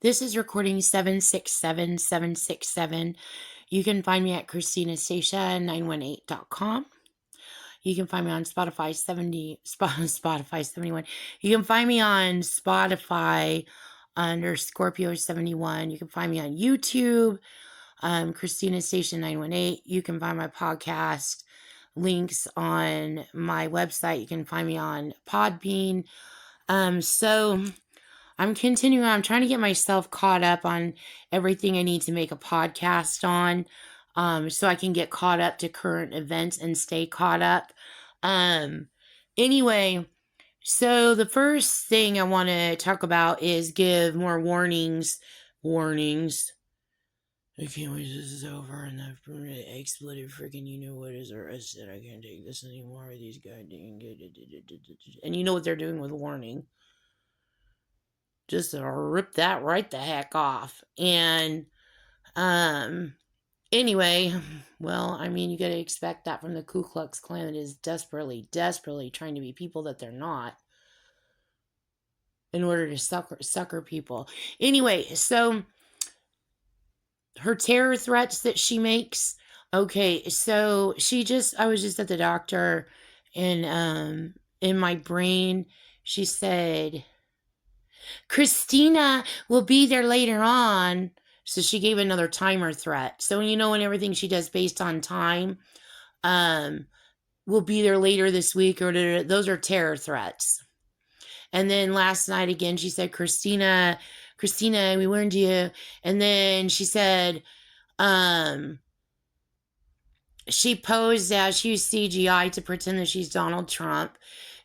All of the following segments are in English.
This is recording 767767. You can find me at ChristinaStacia918.com. You can find me on Spotify 71. You can find me on Spotify under Scorpio71. You can find me on YouTube, Christina Station 918. You can find my podcast links on my website. You can find me on Podbean. So I'm continuing. I'm trying to get myself caught up on everything I need to make a podcast on, so I can get caught up to current events and stay caught up. Anyway, so the first thing I want to talk about is give more warnings. I can't wait till this is over and the expletive freaking you-know-what is arrested. I can't take this anymore with these goddamn... And you know what they're doing with warning. Just rip that right the heck off. And, anyway, well, I mean, you gotta expect that from the Ku Klux Klan that is desperately trying to be people that they're not in order to sucker people. Anyway, so her terror threats that she makes. Okay, so I was just at the doctor and, in my brain, she said, Christina will be there later on. So she gave another timer threat. So, when everything she does based on time, will be there later this week, or those are terror threats. And then last night again, she said, Christina, we warned you. And then she said, she posed as, she used CGI to pretend that she's Donald Trump.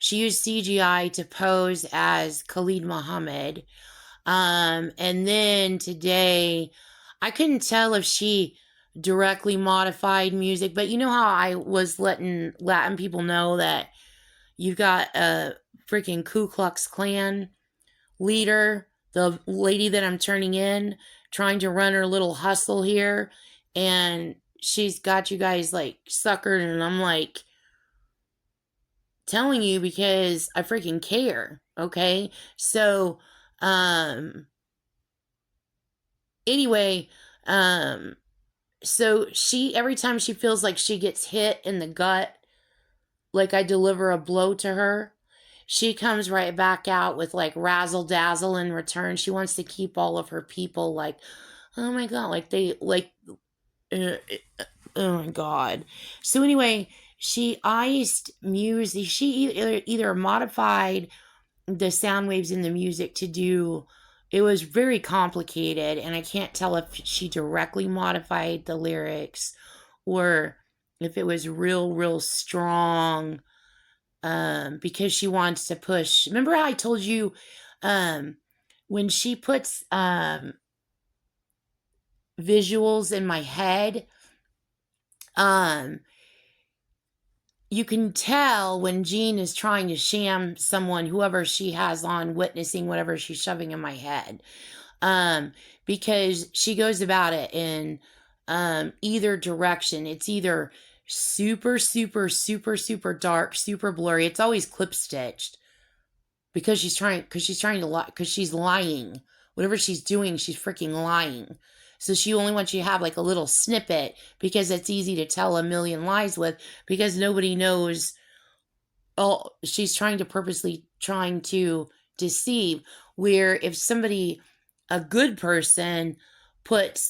She used CGI to pose as Khalid Mohammad. And then today, I couldn't tell if she directly modified music, but you know how I was letting Latin people know that you've got a freaking Ku Klux Klan leader, the lady that I'm turning in, trying to run her little hustle here, and she's got you guys like suckered, and I'm like, telling you because I freaking care, okay? So, anyway, so she, every time she feels like she gets hit in the gut, like I deliver a blow to her, she comes right back out with like razzle dazzle in return. She wants to keep all of her people like, oh my God, oh my God. So anyway, she iced music. She either modified the sound waves in the music to do, it was very complicated, and I can't tell if she directly modified the lyrics or if it was real strong, because she wants to push. Remember how I told you, when she puts visuals in my head, you can tell when Jean is trying to sham someone, whoever she has on witnessing whatever she's shoving in my head. Because she goes about it in either direction. It's either super dark, super blurry. It's always clip stitched because she's trying to lie, because she's lying. Whatever she's doing, she's freaking lying. So she only wants you to have like a little snippet because it's easy to tell a million lies with, because nobody knows. Oh, she's purposely trying to deceive. Where if somebody, a good person,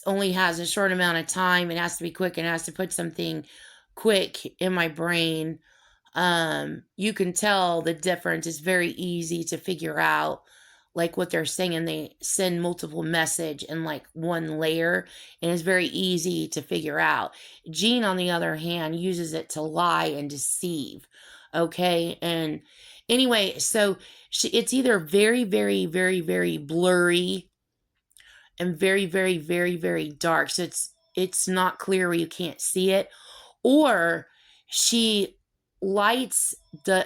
only has a short amount of time and has to be quick and has to put something quick in my brain, you can tell the difference. It's very easy to figure out like what they're saying, and they send multiple message in like one layer, and it's very easy to figure out. Jean, on the other hand, uses it to lie and deceive. Okay. And anyway, so it's either very blurry and very dark. So it's not clear where you can't see it, or she lights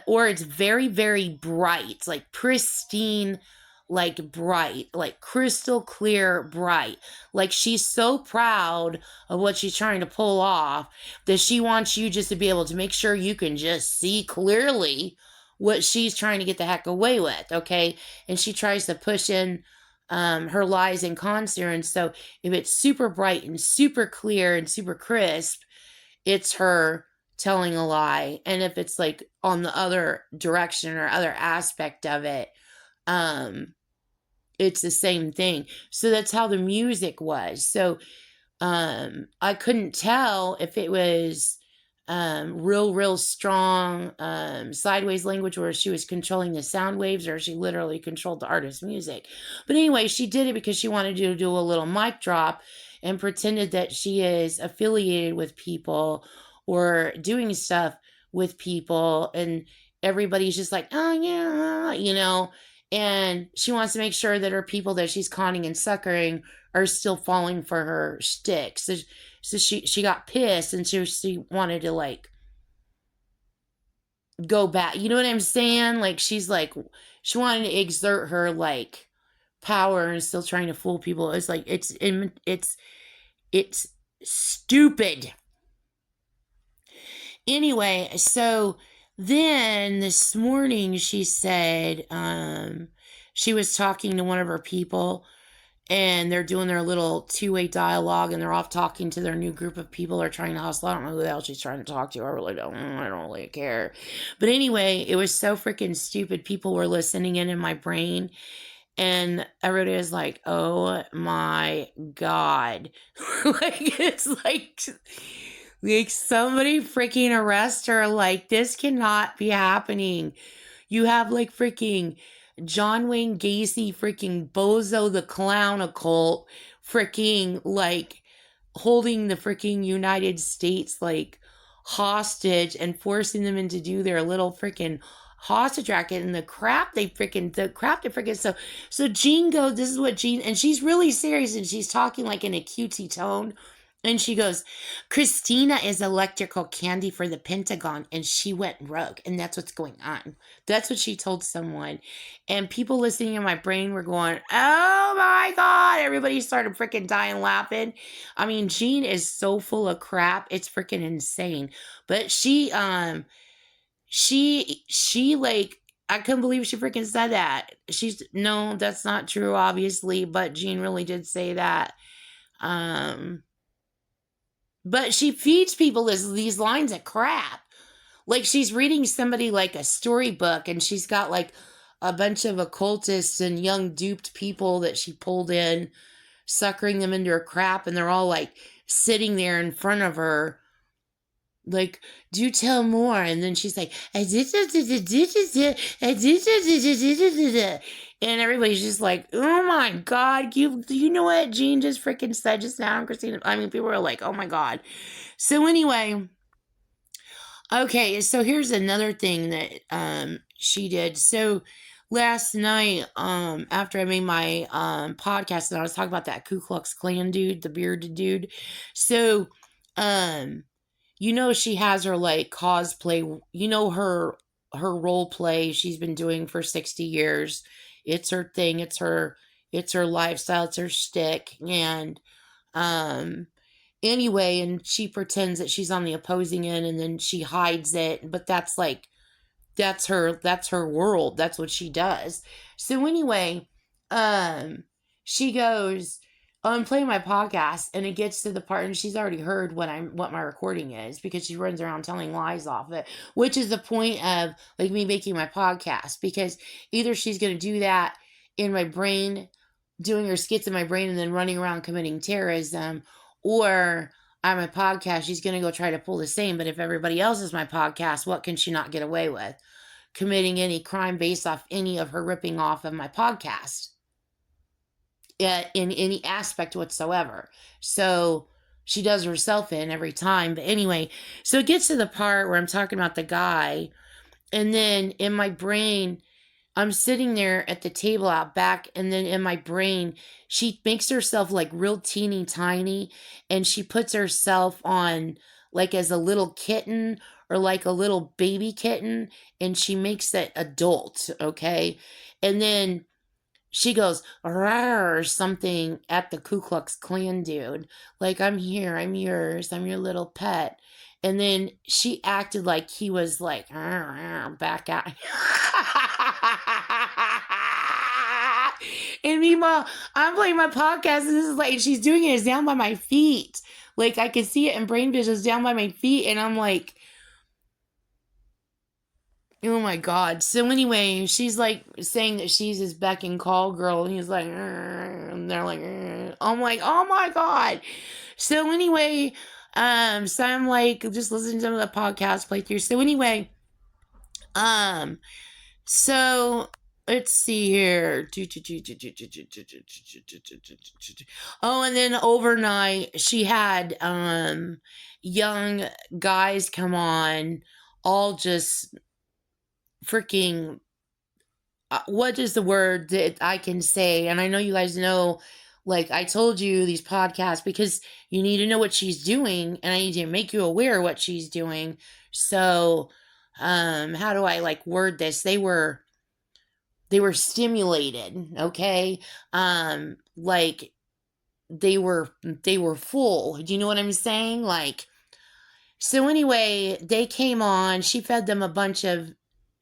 or it's very bright, like pristine, like bright, like crystal clear bright. Like she's so proud of what she's trying to pull off that she wants you just to be able to make sure you can just see clearly what she's trying to get the heck away with, okay? And she tries to push in her lies in concert. And so if it's super bright and super clear and super crisp, it's her telling a lie. And if it's like on the other direction or other aspect of it, it's the same thing. So that's how the music was. So I couldn't tell if it was real strong sideways language where she was controlling the sound waves, or she literally controlled the artist's music. But anyway, she did it because she wanted to do a little mic drop and pretended that she is affiliated with people or doing stuff with people, and everybody's just like, oh yeah, and she wants to make sure that her people that she's conning and suckering are still falling for her shtick. So she got pissed, and she wanted to like go back. You know what I'm saying? Like she's like, she wanted to exert her like power and still trying to fool people. It's like it's stupid. Anyway, so then this morning she said she was talking to one of her people, and they're doing their little two-way dialogue, and they're off talking to their new group of people they're trying to hustle. I don't know who the hell she's trying to talk to. I don't really care. But anyway, it was so freaking stupid. People were listening in my brain, and everybody was like, oh my God. Like, it's like somebody freaking arrest her. Like, this cannot be happening. You have like freaking John Wayne Gacy, freaking Bozo the Clown occult, freaking like holding the freaking United States like hostage and forcing them into do their little freaking hostage racket, and the crap they freaking so Jean goes, this is what Jean, and she's really serious, and she's talking like in a cutesy tone. And she goes, Christina is electrical candy for the Pentagon, and she went rogue, and that's what's going on. That's what she told someone. And people listening in my brain were going, oh my God. Everybody started freaking dying laughing. I mean, Jean is so full of crap. It's freaking insane. But she like, I couldn't believe she freaking said that. No, that's not true, obviously, but Jean really did say that. But she feeds people these lines of crap. Like she's reading somebody like a storybook, and she's got like a bunch of occultists and young duped people that she pulled in, suckering them into her crap, and they're all like sitting there in front of her. Like, do tell more. And then she's like, and everybody's just like, oh my God, you know what Jean just freaking said just now, Christina? I mean, people are like, oh my God. So anyway, okay, so here's another thing that she did. So last night, after I made my podcast, and I was talking about that Ku Klux Klan dude, the bearded dude. So she has her like cosplay, her role play she's been doing for 60 years. It's her thing. It's her lifestyle. It's her shtick. And anyway, and she pretends that she's on the opposing end, and then she hides it. But that's her world. That's what she does. So anyway, she goes, I'm playing my podcast, and it gets to the part, and she's already heard what my recording is, because she runs around telling lies off it, which is the point of like me making my podcast, because either she's going to do that in my brain, doing her skits in my brain, and then running around committing terrorism, or on my podcast, she's going to go try to pull the same. But if everybody else is my podcast, what can she not get away with? Committing any crime based off any of her ripping off of my podcast. In any aspect whatsoever. So she does herself in every time. But anyway, so it gets to the part where I'm talking about the guy, and then in my brain, I'm sitting there at the table out back, and then in my brain, she makes herself like real teeny tiny, and she puts herself on like as a little kitten or like a little baby kitten, and she makes it adult, okay? And then she goes, rawr, or something at the Ku Klux Klan dude. Like, I'm here, I'm yours, I'm your little pet. And then she acted like he was like, back out. And meanwhile, I'm playing my podcast, and this is like, she's doing it, it's down by my feet. Like, I can see it in brain vision, it's down by my feet, and I'm like, oh my God. So anyway, she's like saying that she's his beck and call girl, and he's like, and they're like, I'm like, oh my God. So anyway, so I'm like, just listening to the podcast playthrough. So anyway, so let's see here. Oh, and then overnight she had young guys come on, all just freaking what is the word that I can say? And I know you guys know, like I told you, these podcasts, because you need to know what she's doing, and I need to make you aware of what she's doing. So, how do I like word this? They were stimulated, okay? Like they were full. Do you know what I'm saying? Like, so anyway, they came on, she fed them a bunch of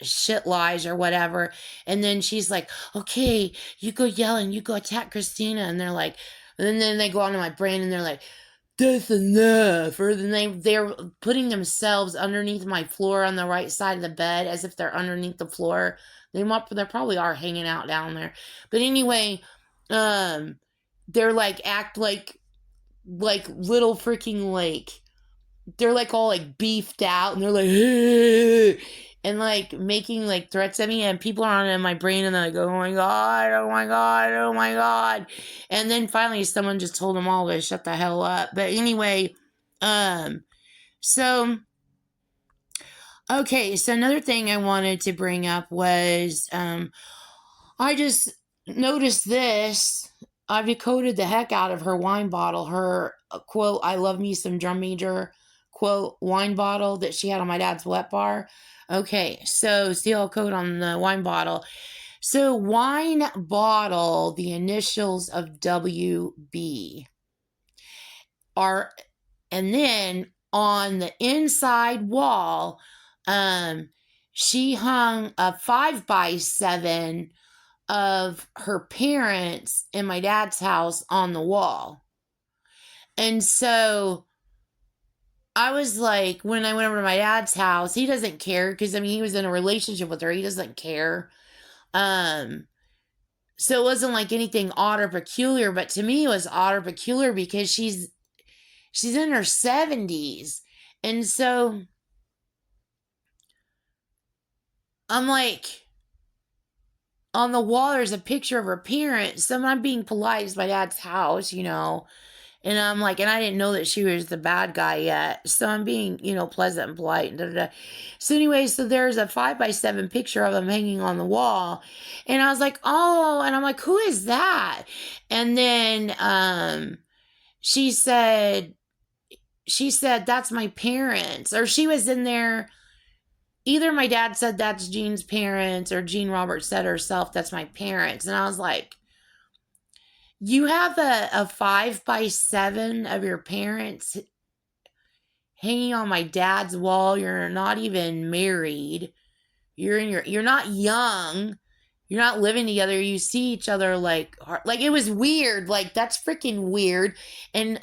shit lies or whatever, and then she's like, okay, you go yell and you go attack Christina, and they're like, and then they go onto my brain and they're like, that's enough. Or then they're putting themselves underneath my floor on the right side of the bed as if they're underneath the floor. They probably are hanging out down there. But anyway, they're like act like little freaking like, they're like all like beefed out, and they're like, hey, and like making like threats at me, and people are on in my brain, and they're like, oh my God, oh my God, oh my God. And then finally someone just told them all to shut the hell up. But anyway, so okay, so another thing I wanted to bring up was I just noticed this. I've decoded the heck out of her wine bottle, her quote, I love me some drum major quote wine bottle that she had on my dad's wet bar. Okay, so seal code on the wine bottle. So wine bottle, the initials of WB are, and then on the inside wall, she hung a 5x7 of her parents in my dad's house on the wall. And so I was like, when I went over to my dad's house, he doesn't care, because I mean, he was in a relationship with her. He doesn't care. So it wasn't like anything odd or peculiar, but to me it was odd or peculiar because she's in her 70s. And so I'm like, on the wall there's a picture of her parents. So I'm being polite, it's my dad's house, you know. And I'm like, and I didn't know that she was the bad guy yet. So I'm being, you know, pleasant and polite. And da-da-da. So anyway, so there's a 5x7 picture of them hanging on the wall. And I was like, oh, and I'm like, who is that? And then she said, that's my parents. Or she was in there. Either my dad said that's Jean's parents, or Jean Roberts said herself, that's my parents. And I was like, you have a 5x7 of your parents hanging on my dad's wall. You're not even married. You're not young. You're not living together. You see each other like it was weird. Like, that's freaking weird. And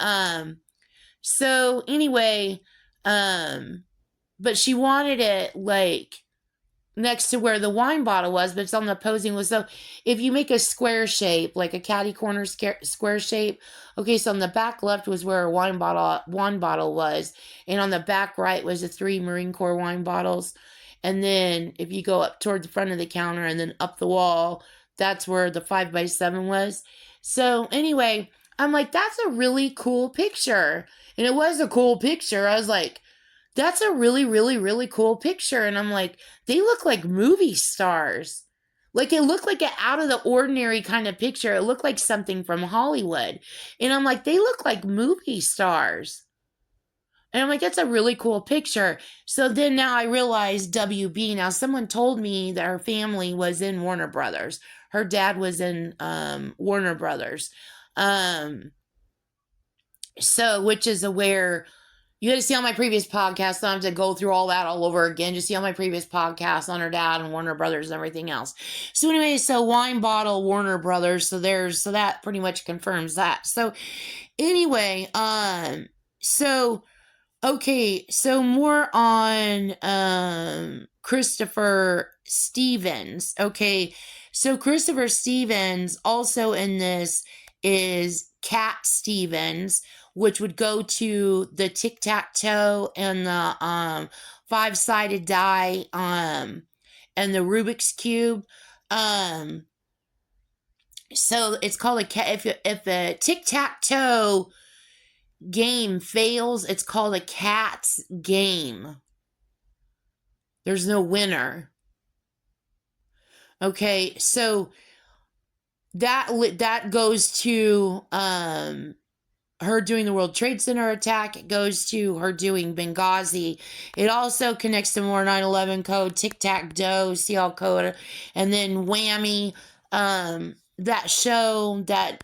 so anyway, but she wanted it like next to where the wine bottle was, but it's on the opposing was. So if you make a square shape, like a catty corner square shape, okay, so on the back left was where a wine bottle was, and on the back right was the 3 Marine Corps wine bottles. And then if you go up toward the front of the counter and then up the wall, that's where the 5x7 was. So anyway, I'm like, that's a really cool picture. And it was a cool picture. I was like, that's a really, really, really cool picture. And I'm like, they look like movie stars. Like, it looked like an out of the ordinary kind of picture. It looked like something from Hollywood. And I'm like, they look like movie stars. And I'm like, that's a really cool picture. So then now I realize WB. Now, someone told me that her family was in Warner Brothers. Her dad was in Warner Brothers. So, which is where You got to see on my previous podcast. I don't have to go through all that all over again. Just see on my previous podcast on her dad and Warner Brothers and everything else. So anyway, so wine bottle Warner Brothers. So that pretty much confirms that. So anyway, so okay, so more on Christopher Stevens. Okay, so Christopher Stevens also in this is Cat Stevens, which would go to the tic-tac-toe and the five-sided die and the Rubik's Cube. So it's called a cat. If a tic-tac-toe game fails, it's called a cat's game. There's no winner. Okay, so that goes to her doing the World Trade Center attack. It goes to her doing Benghazi. It also connects to more 9/11 code, tic-tac-toe, CL code, and then Whammy. That show, that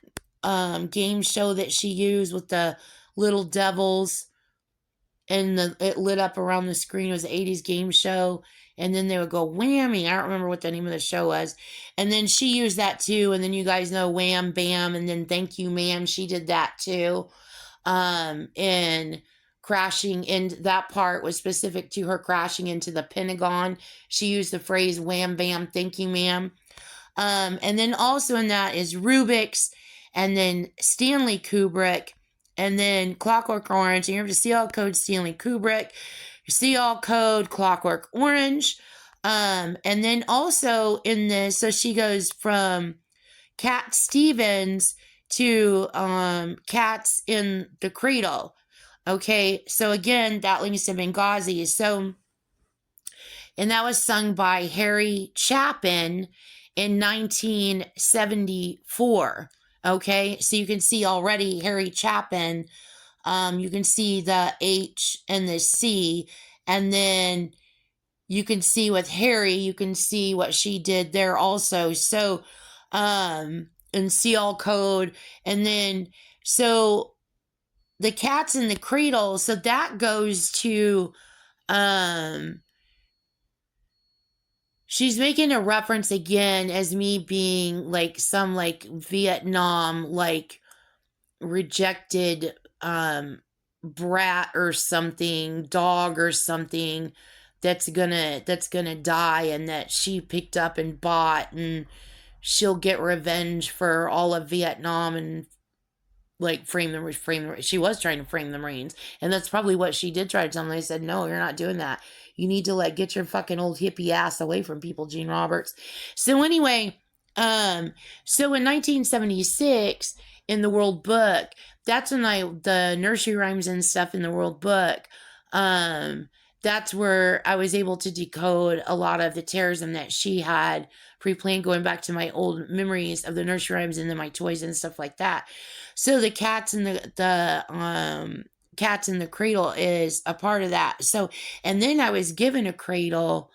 game show that she used with the little devils, and it lit up around the screen. It was an 80s game show, and then they would go whammy. I don't remember what the name of the show was. And then she used that too, and then you guys know Wham Bam, and then Thank You Ma'am, she did that too. And crashing in, that part was specific to her crashing into the Pentagon. She used the phrase Wham Bam, Thank You Ma'am. And then also in that is Rubik's, and then Stanley Kubrick, and then Clockwork Orange. And you have to see all code Stanley Kubrick, you see all code Clockwork Orange. And then also in this, so she goes from Cat Stevens to Cats in the Cradle. Okay, so again, that links to Benghazi. So, and that was sung by Harry Chapin in 1974. Okay, so you can see already Harry Chapin. You can see the H and the C, and then you can see with Harry, you can see what she did there also. So, and CL code, and then so the Cats in the Cradle. So that goes to she's making a reference again as me being like some like Vietnam like rejected brat or something, dog or something that's gonna die, and that she picked up and bought, and she'll get revenge for all of Vietnam and like frame the she was trying to frame the Marines, and that's probably what she did try to tell them. They said, no, you're not doing that. You need to like get your fucking old hippie ass away from people, Gene Roberts. So anyway, so in 1976 in the World Book, that's when the nursery rhymes and stuff in the World Book, that's where I was able to decode a lot of the terrorism that she had pre-planned, going back to my old memories of the nursery rhymes and then my toys and stuff like that. So the Cats in the Cats in the Cradle is a part of that. So, and then I was given a cradle,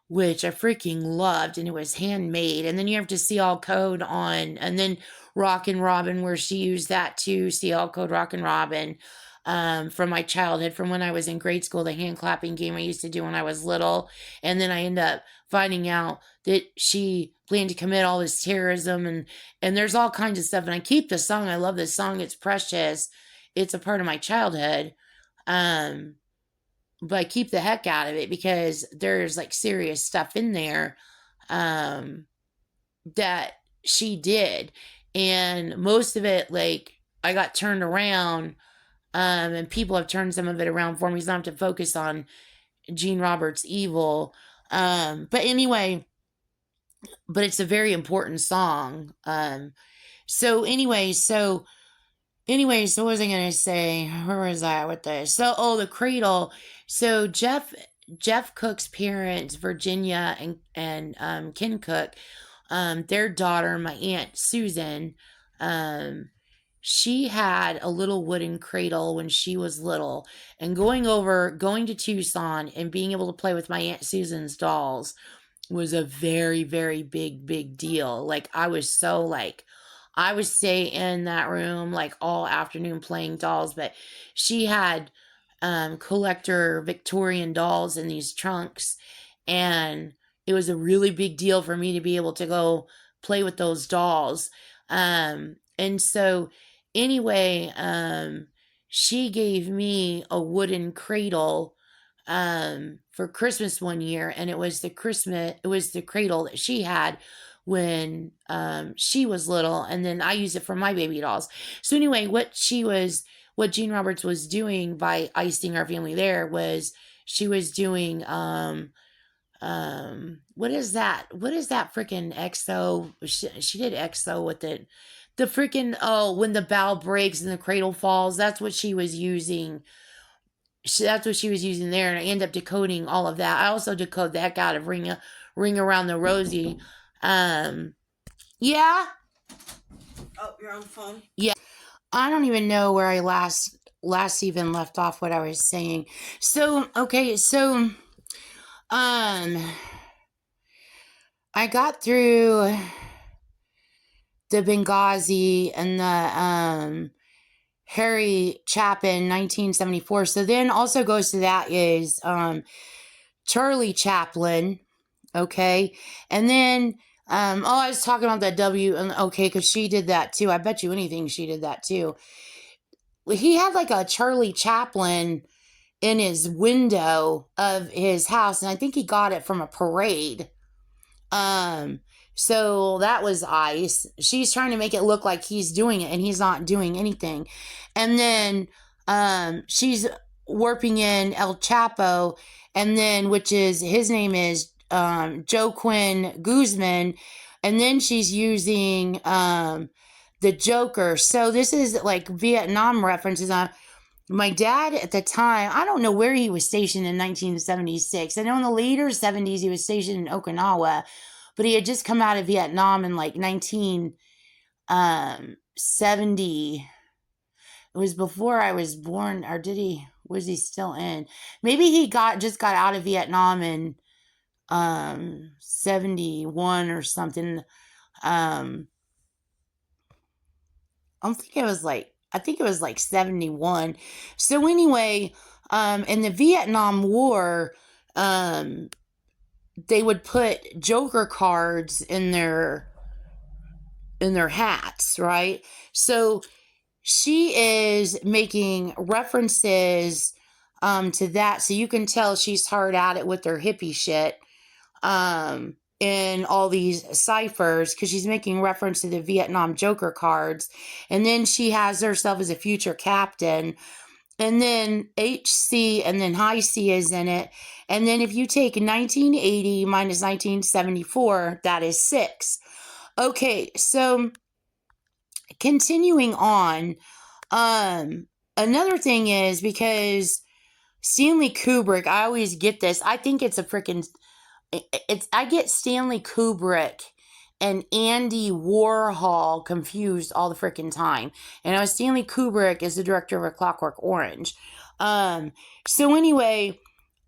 which I freaking loved, and it was handmade. And then you have to see all code on, and then Rockin' Robin, where she used that too, see all code Rockin' Robin, from my childhood, from when I was in grade school, the hand clapping game I used to do when I was little. And then I end up finding out that she planned to commit all this terrorism, and there's all kinds of stuff. And I keep the song. I love this song. It's precious. It's a part of my childhood. But I keep the heck out of it because there's like serious stuff in there that she did. And most of it, like, I got turned around, and people have turned some of it around for me, so I don't have to focus on Gene Roberts' evil. But anyway, but it's a very important song. So what was I going to say? Where was I with this? So, the Cradle. So Jeff Cook's parents, Virginia and Ken Cook, their daughter, my Aunt Susan, she had a little wooden cradle when she was little, and going to Tucson and being able to play with my Aunt Susan's dolls was a very, very big deal. Like, I would stay in that room like all afternoon playing dolls, but she had collector Victorian dolls in these trunks. And it was a really big deal for me to be able to go play with those dolls. And so, anyway, she gave me a wooden cradle for Christmas one year, and it was the cradle that she had when she was little, and then I used it for my baby dolls. So anyway, what Jean Roberts was doing by icing our family there was she was doing what is that freaking EXO? She did EXO with it. The freaking, oh, when the bow breaks and the cradle falls, that's what she was using. That's what she was using there, and I end up decoding all of that. I also decode the heck out of Ring Around the Rosie. Yeah. Oh, you're on the phone? Yeah. I don't even know where I last even left off what I was saying. So, okay, so I got through the Benghazi and the Harry Chapin 1974. So then also goes to that is Charlie Chaplin, okay? And then I was talking about that okay, because she did that too. I bet you anything she did that too. He had like a Charlie Chaplin in his window of his house, and I think he got it from a parade. So that was ice. She's trying to make it look like he's doing it, and he's not doing anything. And then she's warping in El Chapo, and then which is his name is Joaquin Guzman, and then she's using the Joker. So this is like Vietnam references. My dad at the time, I don't know where he was stationed in 1976. I know in the later 70s he was stationed in Okinawa, but he had just come out of Vietnam in like 1970. It was before I was born, or was he still in? Maybe he just got out of Vietnam in 71 or something. I think it was like 71. So anyway, in the Vietnam War, they would put Joker cards in their hats, right? So she is making references to that, so you can tell she's hard at it with her hippie shit in all these ciphers, because she's making reference to the Vietnam Joker cards. And then she has herself as a future captain, and then HC and then high C is in it. And then if you take 1980 minus 1974, that is 6. Okay, so continuing on, another thing is, because Stanley Kubrick, I always get this. I think it's a freaking, I get Stanley Kubrick and Andy Warhol confused all the freaking time. And I was Stanley Kubrick is the director of A Clockwork Orange. So anyway,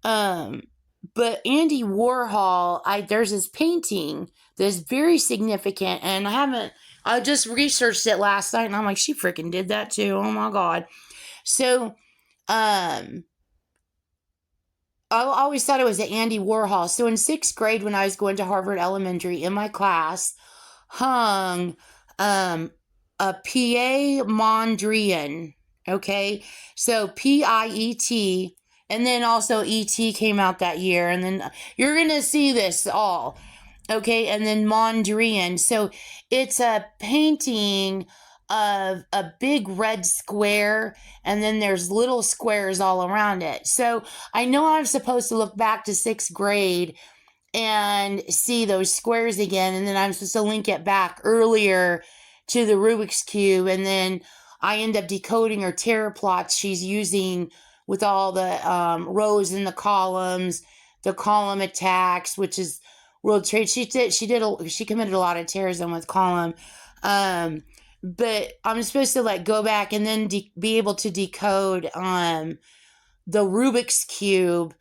but Andy Warhol, there's this painting that's very significant, and I just researched it last night, and I'm like, she freaking did that too. Oh my God. So, I always thought it was Andy Warhol. So in 6th grade, when I was going to Harvard Elementary, in my class hung a Piet Mondrian. Okay, so Piet, and then also E.T. came out that year, and then you're gonna see this all. Okay, and then Mondrian. So it's a painting of a big red square, and then there's little squares all around it. So I know I'm supposed to look back to 6th grade and see those squares again, and then I'm supposed to link it back earlier to the Rubik's Cube, and then I end up decoding her terror plots she's using with all the rows in the columns, the column attacks, which is World Trade. She committed a lot of terrorism with column. But I'm supposed to like go back and then be able to decode the Rubik's Cube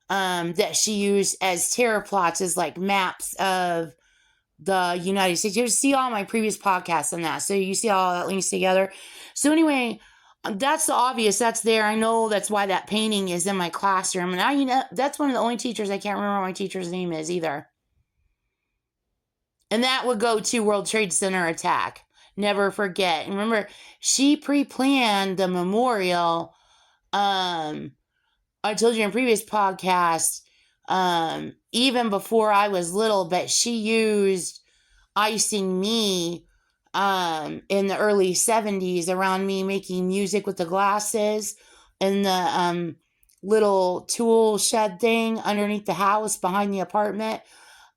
that she used as terror plots, as like maps of the United States. You see all my previous podcasts on that. So you see all that links together. So anyway, That's the obvious. That's there. I know that's why that painting is in my classroom. And that's one of the only teachers I can't remember what my teacher's name is either. And that would go to World Trade Center attack. Never forget. And remember, she pre-planned the memorial. I told you in previous podcasts, even before I was little, but she used icing me in the early 70s around me making music with the glasses and the little tool shed thing underneath the house behind the apartment.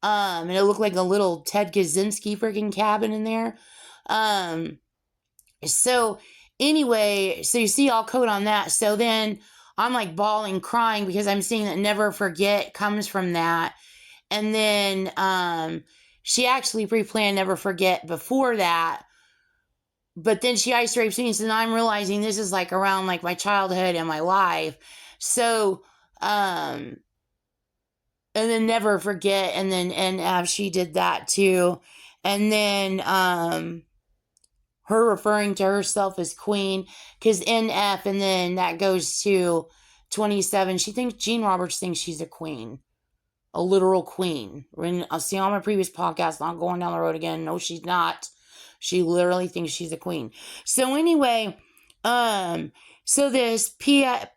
And it looked like a little Ted Kaczynski freaking cabin in there. So anyway, so you see all code on that. So then I'm like bawling, crying because I'm seeing that never forget comes from that. And then she actually pre-planned never forget before that. But then she ice rapes me, and I'm realizing this is like around like my childhood and my life. So and then never forget, and then NF, she did that too. And then her referring to herself as queen, because NF, and then that goes to 27. She thinks Gene Roberts thinks she's a queen, a literal queen. When I'll see on my previous podcast, not going down the road again. No, she's not. She literally thinks she's a queen. So anyway, so this Piet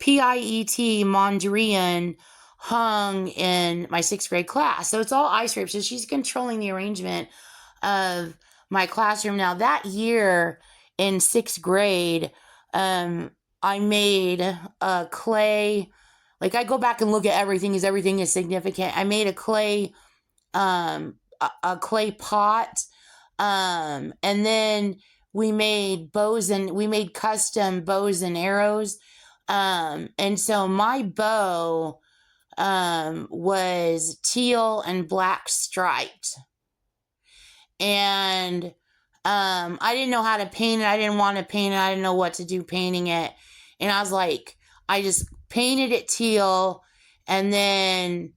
Mondrian hung in my 6th grade class. So it's all ice rapes. So she's controlling the arrangement of my classroom. Now that year in 6th grade, I made a clay, like I go back and look at everything because everything is significant. I made a clay pot. And then we made custom bows and arrows. And so my bow, was teal and black striped. And, I didn't know how to paint it. I didn't want to paint it. I didn't know what to do painting it. And I was like, I just painted it teal. And then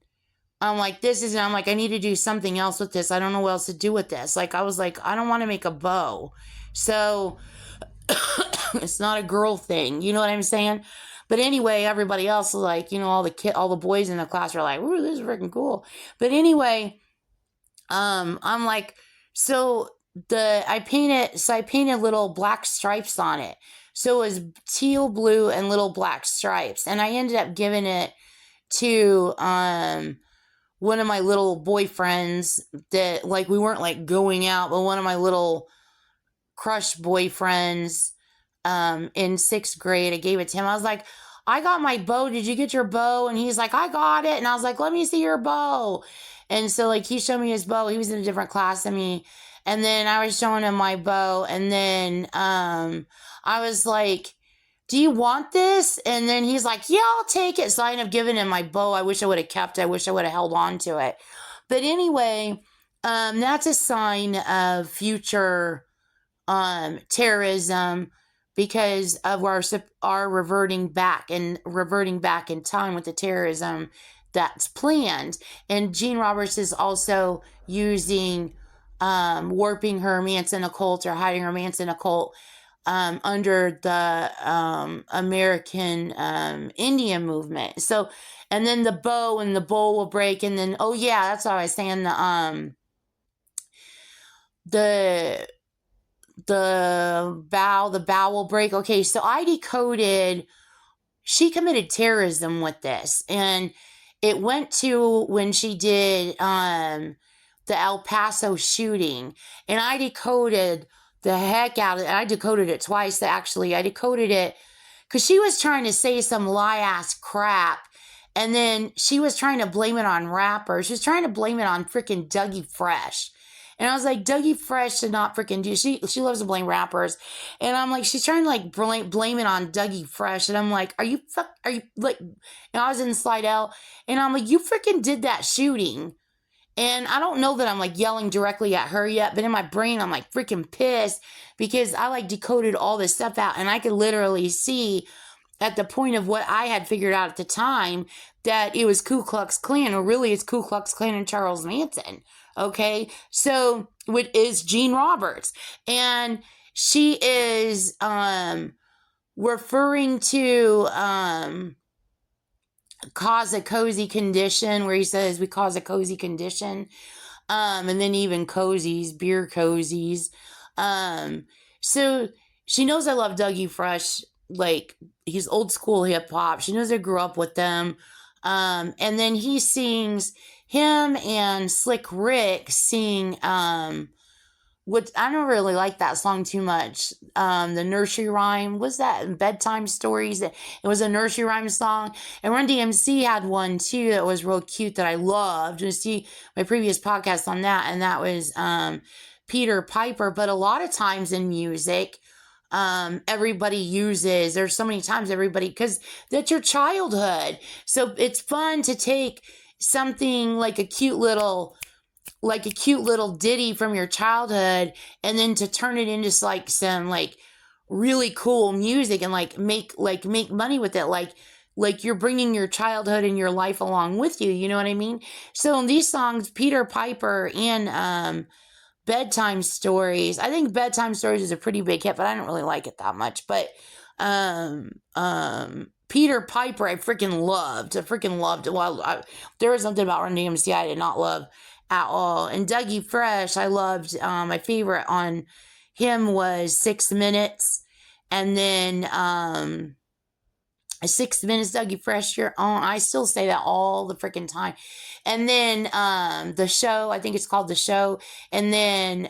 I'm like, I'm like, I need to do something else with this. I don't know what else to do with this. Like, I was like, I don't want to make a bow. So it's not a girl thing. You know what I'm saying? But anyway, everybody else is like, all the boys in the class are like, ooh, this is freaking cool. But anyway, I'm like, I painted little black stripes on it. So it was teal, blue, and little black stripes. And I ended up giving it to, one of my little boyfriends that, like, we weren't like going out, but one of my little crush boyfriends, in 6th grade, I gave it to him. I was like, I got my bow. Did you get your bow? And he's like, I got it. And I was like, let me see your bow. And so like, he showed me his bow. He was in a different class than me. And then I was showing him my bow. And then, I was like, do you want this? And then he's like, yeah, I'll take it. So I ended up giving him my bow. I wish I would have kept it. I wish I would have held on to it. But anyway, that's a sign of future terrorism because of our reverting back in time with the terrorism that's planned. And Gene Roberts is also using warping her Manson occult or hiding her Manson occult under the American Indian movement. So, and then the bow and the bowl will break, and then that's what I was saying. The bow will break. Okay, so I decoded. She committed terrorism with this, and it went to when she did the El Paso shooting, and I decoded the heck out of it. I decoded it twice, actually. I decoded it because she was trying to say some lie-ass crap, and then she was trying to blame it on rappers. She was trying to blame it on freaking Dougie Fresh. And I was like, Dougie Fresh should not freaking do. She loves to blame rappers. And I'm like, she's trying to like blame it on Dougie Fresh. And I'm like, are you like, and I was in Slidell, and I'm like, you freaking did that shooting. And I don't know that I'm like yelling directly at her yet, but in my brain, I'm like freaking pissed because I like decoded all this stuff out, and I could literally see at the point of what I had figured out at the time that it was Ku Klux Klan, or really it's Ku Klux Klan and Charles Manson. Okay. So what is Gene Roberts, and she is, referring to cause a cozy condition, where he says we cause a cozy condition. And then even cozies, beer cozies. So she knows I love Dougie Fresh, like he's old school hip hop. She knows I grew up with them. And then he sings, him and Slick Rick sing, which I don't really like that song too much. The nursery rhyme, was that bedtime stories? It was a nursery rhyme song. And Run DMC had one too that was real cute that I loved. You see my previous podcast on that, and that was Peter Piper. But a lot of times in music, everybody uses, there's so many times everybody, because that's your childhood. So it's fun to take something like a cute little ditty from your childhood, and then to turn it into like some like really cool music, and make money with it, like you're bringing your childhood and your life along with you, you know what I mean? So in these songs, Peter Piper and bedtime stories, I think bedtime stories is a pretty big hit, but I don't really like it that much. But Peter Piper I freaking loved. Well, there was something about Run DMC I did not love at all. And Dougie Fresh, I loved. My favorite on him was 6 Minutes. And then 6 Minutes, Dougie Fresh, you're on. I still say that all the freaking time. And then The Show, I think it's called The Show. And then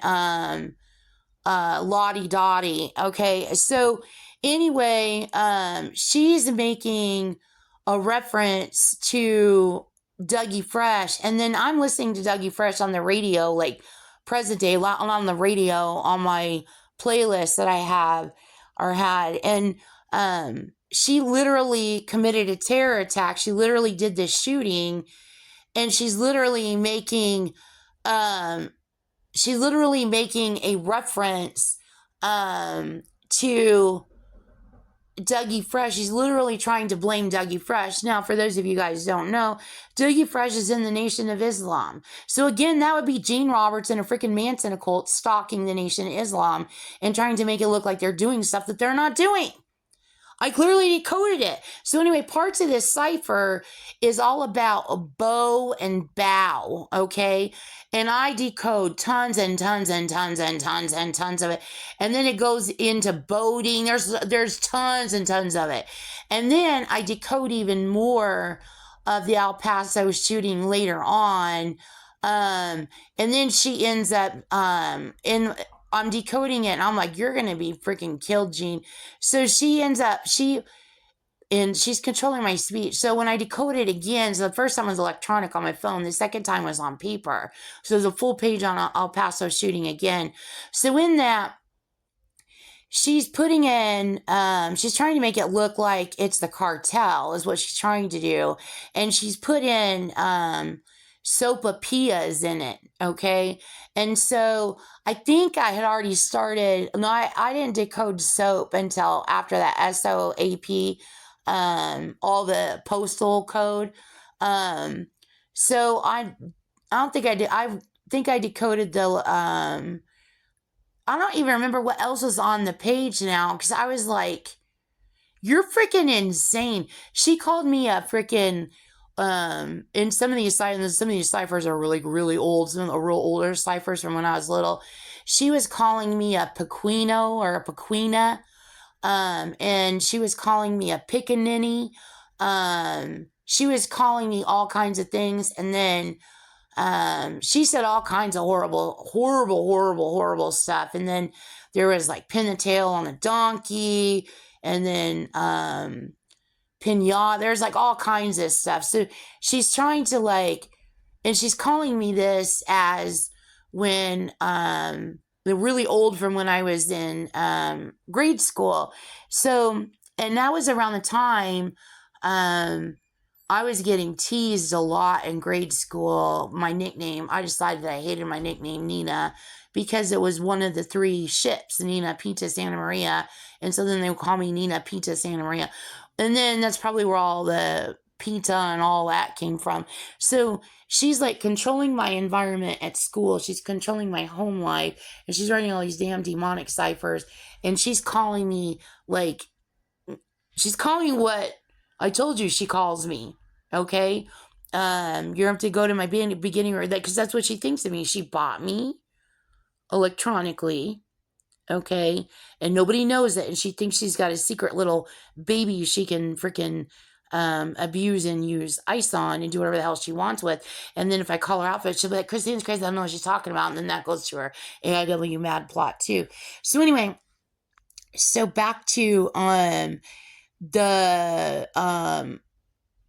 Lottie Dottie. Okay, so anyway, she's making a reference to Dougie Fresh, and then I'm listening to Dougie Fresh on the radio, like present day, on the radio on my playlist that I have or had, and she literally committed a terror attack. She literally did this shooting, and she's literally making a reference to Dougie Fresh. He's literally trying to blame Dougie Fresh. Now, for those of you guys who don't know, Dougie Fresh is in the Nation of Islam. So again, that would be Gene Roberts and a freaking Manson cult stalking the Nation of Islam and trying to make it look like they're doing stuff that they're not doing. I clearly decoded it. So anyway, parts of this cipher is all about a bow and bow, okay? And I decode tons and tons and tons and tons and tons of it. And then it goes into boating. There's tons and tons of it. And then I decode even more of the El Paso shooting later on. And then she ends up I'm decoding it, and I'm like, you're going to be freaking killed, Gene. So she ends up, she's controlling my speech. So when I decode it again, so the first time was electronic on my phone. The second time was on paper. So there's a full page on El Paso shooting again. So in that, she's putting in, she's trying to make it look like it's the cartel is what she's trying to do. And she's put in, sopapillas in it, okay? And so I think I had already started, no, I didn't decode soap until after that SOAP, all the postal code. So I don't think I did, I think I decoded the, I don't even remember what else was on the page now, because I was like, you're freaking insane. She called me a freaking, in some of these ciphers are really, really old, some of the real older ciphers from when I was little. She was calling me a Pequeno or a Pequena, and she was calling me a Pickaninny. She was calling me all kinds of things, and then she said all kinds of horrible stuff. And then there was like pin the tail on a donkey, and then pinata. There's like all kinds of stuff. So she's trying to like, and she's calling me this as when they're really old from when I was in grade school. So, and that was around the time I was getting teased a lot in grade school. My nickname, I decided that I hated my nickname Nina because it was one of the three ships, Nina, Pinta, Santa Maria. And so then they would call me Nina, Pinta, Santa Maria. And then that's probably where all the Pinta and all that came from. So she's like controlling my environment at school. She's controlling my home life. And she's writing all these damn demonic ciphers. And she's calling me like She's calling you what I told you she calls me. Okay? You have to go to my beginning or that, because that's what she thinks of me. She bought me electronically. Okay? And nobody knows it. And she thinks she's got a secret little baby she can freaking abuse and use ice on and do whatever the hell she wants with. And then if I call her out for it, she'll be like, Christine's crazy. I don't know what she's talking about. And then that goes to her AIW mad plot too. So anyway, so back to the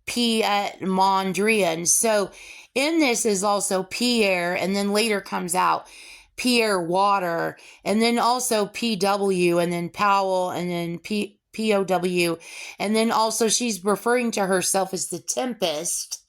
Piet Mondrian. So in this is also Pierre, and then later comes out Pierre Water, and then also PW, and then Powell, and then POW, and then also she's referring to herself as the Tempest.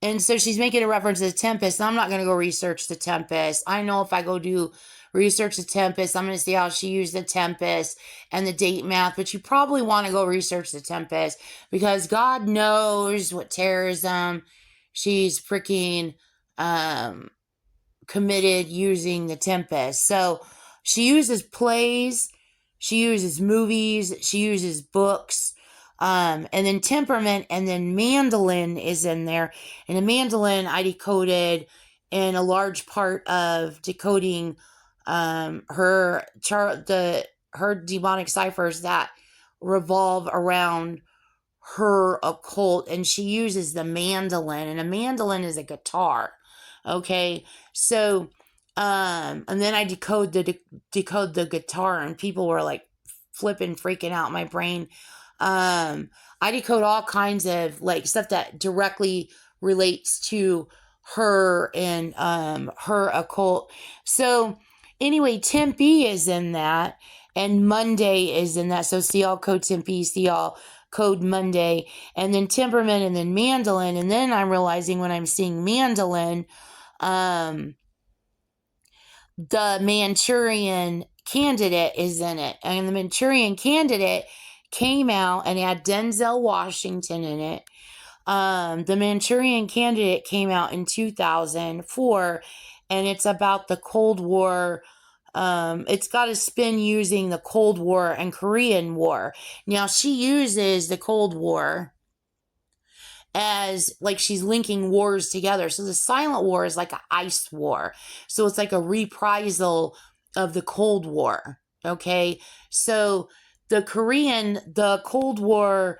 And so she's making a reference to the Tempest. I'm not going to go research the Tempest. I know if I go do research the Tempest, I'm going to see how she used the Tempest and the date math. But you probably want to go research the Tempest because God knows what terrorism she's freaking committed using the Tempest. So she uses plays, she uses movies, she uses books. And then temperament, and then mandolin is in there. And the mandolin I decoded in a large part of decoding her demonic ciphers that revolve around her occult, and she uses the mandolin, and a mandolin is a guitar. Okay, so and then I decode the guitar, and people were like flipping, freaking out. My brain. I decode all kinds of like stuff that directly relates to her and her occult. So anyway, Tempe is in that, and Monday is in that. So see all code Tempe, see all code Monday, and then temperament, and then mandolin. And then I'm realizing when I'm seeing mandolin, the Manchurian Candidate is in it, and the Manchurian Candidate came out and had Denzel Washington in it. The Manchurian Candidate came out in 2004, and it's about the Cold War. It's got a spin using the Cold War and Korean War. Now, she uses the Cold War as like she's linking wars together. So the Silent War is like an ice war. So it's like a reprisal of the Cold War. Okay. So the Cold War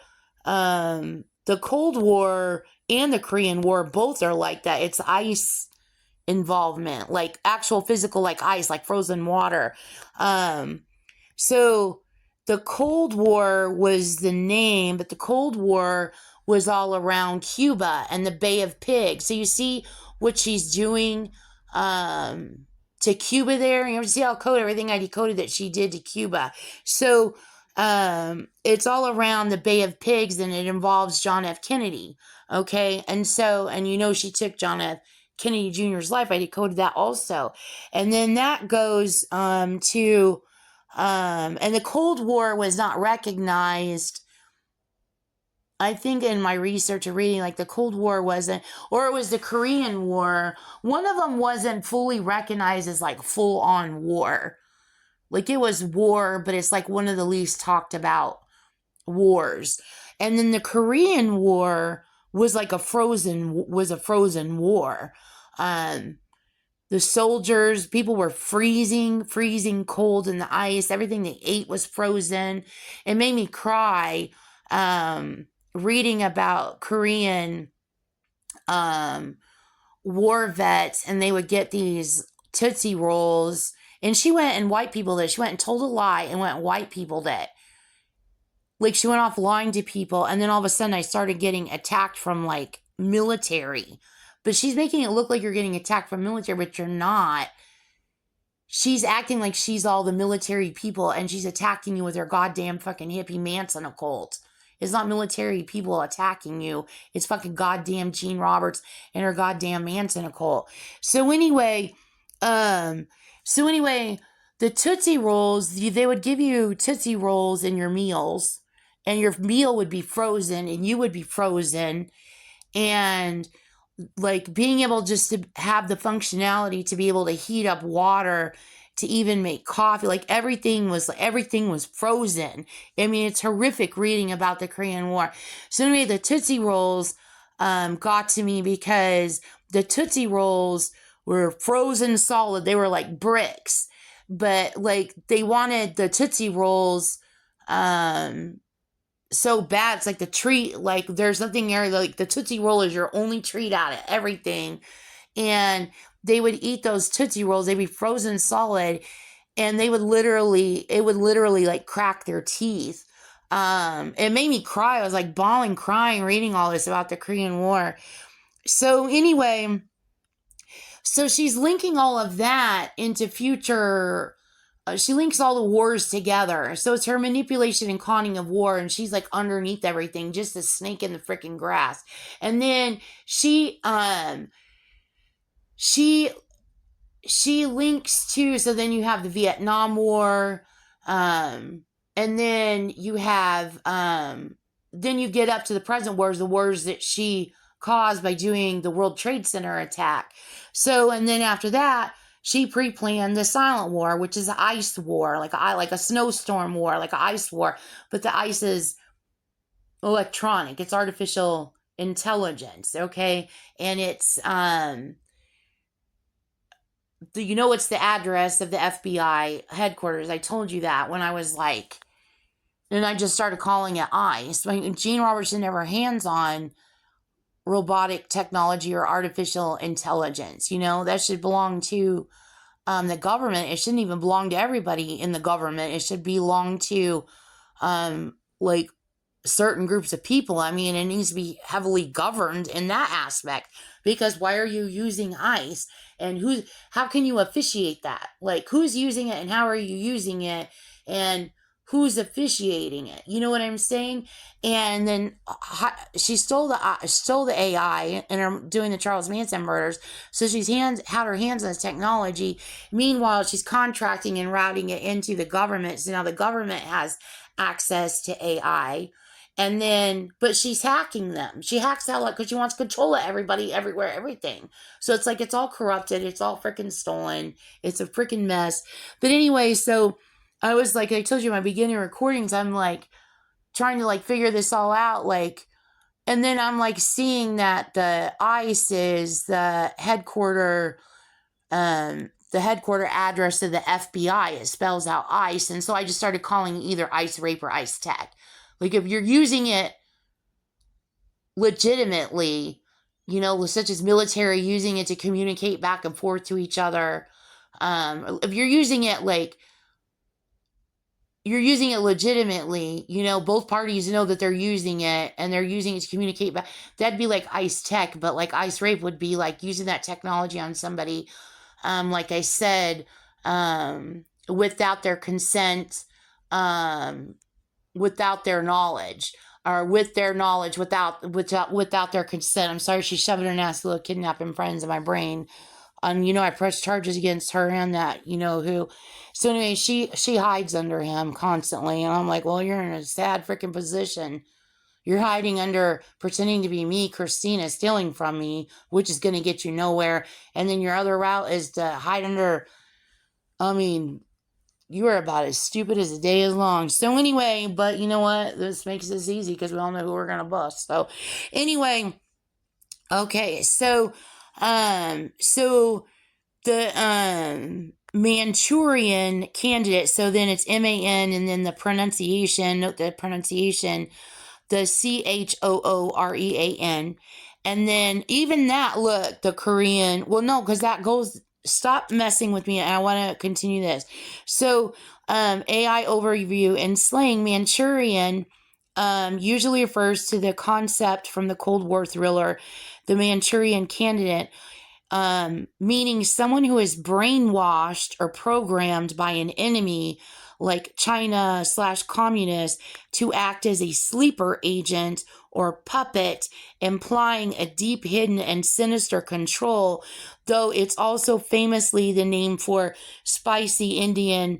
and the Korean War both are like that. It's ice involvement, like actual physical, like ice, like frozen water. So the Cold War was the name, but the Cold War was all around Cuba and the Bay of Pigs. So you see what she's doing to Cuba there. You see I'll code everything I decoded that she did to Cuba. So it's all around the Bay of Pigs, and it involves John F. Kennedy. Okay. And she took John F. Kennedy Jr.'s life. I decoded that also. And then that goes and the Cold War was not recognized. I think in my research or reading, like the Cold War wasn't, or it was the Korean War. One of them wasn't fully recognized as like full on war. Like it was war, but it's like one of the least talked about wars. And then the Korean War was like a frozen war. The soldiers, people were freezing cold in the ice. Everything they ate was frozen. It made me cry reading about Korean war vets, and they would get these Tootsie Rolls. And she went and white peopled it. She went and told a lie and went and white peopled it. Like she went off lying to people, and then all of a sudden I started getting attacked from like military. But she's making it look like you're getting attacked from military, but you're not. She's acting like she's all the military people, and she's attacking you with her goddamn fucking hippie Manson occult. It's not military people attacking you. It's fucking goddamn Gene Roberts and her goddamn Manson occult. So anyway, the Tootsie Rolls, they would give you Tootsie Rolls in your meals, and your meal would be frozen, and you would be frozen, and like being able just to have the functionality to be able to heat up water to even make coffee. Like everything was frozen. I mean, it's horrific reading about the Korean War. So anyway, the Tootsie Rolls got to me because the Tootsie Rolls were frozen solid. They were like bricks, but like they wanted the Tootsie Rolls so bad. It's like the treat, like there's nothing there. Like the Tootsie Roll is your only treat out of everything. And they would eat those Tootsie Rolls. They'd be frozen solid, and it would literally like crack their teeth. It made me cry. I was like bawling, crying, reading all this about the Korean War. So anyway, so she's linking all of that into future. She links all the wars together. So it's her manipulation and conning of war, and she's like underneath everything, just a snake in the freaking grass. And then she links to, so then you have the Vietnam War, and then you have, then you get up to the present wars, the wars that she caused by doing the World Trade Center attack. So, and then after that, she pre-planned the Silent War, which is an ice war, like a snowstorm war, like an ice war, but the ice is electronic, it's artificial intelligence, okay? And it's, it's the address of the FBI headquarters. I told you that when I was like, and I just started calling it ICE. I mean, Gene Roberts should never hands on robotic technology or artificial intelligence. That should belong to the government. It shouldn't even belong to everybody in the government. It should belong to like certain groups of people. I mean, it needs to be heavily governed in that aspect, because why are you using ICE? And how can you officiate that? Like, who's using it and how are you using it? And who's officiating it? You know what I'm saying? And then she stole the AI and are doing the Charles Manson murders. So she's had her hands on this technology. Meanwhile, she's contracting and routing it into the government. So now the government has access to AI. And then, but she's hacking them. She hacks out because she wants control of everybody, everywhere, everything. So it's like, it's all corrupted. It's all freaking stolen. It's a freaking mess. But anyway, so I was like, I told you in my beginning recordings, I'm like trying to like figure this all out. Like, and then I'm like seeing that the ICE is the headquarter address of the FBI. It spells out ICE. And so I just started calling it either ICE rape or ICE tech. Like, if you're using it legitimately, such as military using it to communicate back and forth to each other, if you're using it legitimately, both parties know that they're using it and they're using it to communicate back, that'd be like ICE tech. But like ICE rape would be like using that technology on somebody, like I said, without their consent, without their knowledge, or with their knowledge without their consent. I'm sorry, she's shoving her nasty little kidnapping friends in my brain. I pressed charges against her and that, who. So anyway, she hides under him constantly. And I'm like, well, you're in a sad freaking position. You're hiding under, pretending to be me, Christina, stealing from me, which is going to get you nowhere. And then your other route is to hide under, you are about as stupid as the day is long. So anyway, but you know what? This makes this easy because we all know who we're going to bust. So anyway, okay. So the Manchurian candidate, so then it's MAN and then the pronunciation, note the pronunciation, the CHOOREAN. And then even that, look, the Korean, well, no, because that goes, stop messing with me. I want to continue this. So, AI overview in slang, Manchurian usually refers to the concept from the Cold War thriller, The Manchurian Candidate, meaning someone who is brainwashed or programmed by an enemy like China/communist to act as a sleeper agent or puppet, implying a deep hidden and sinister control, though it's also famously the name for spicy Indian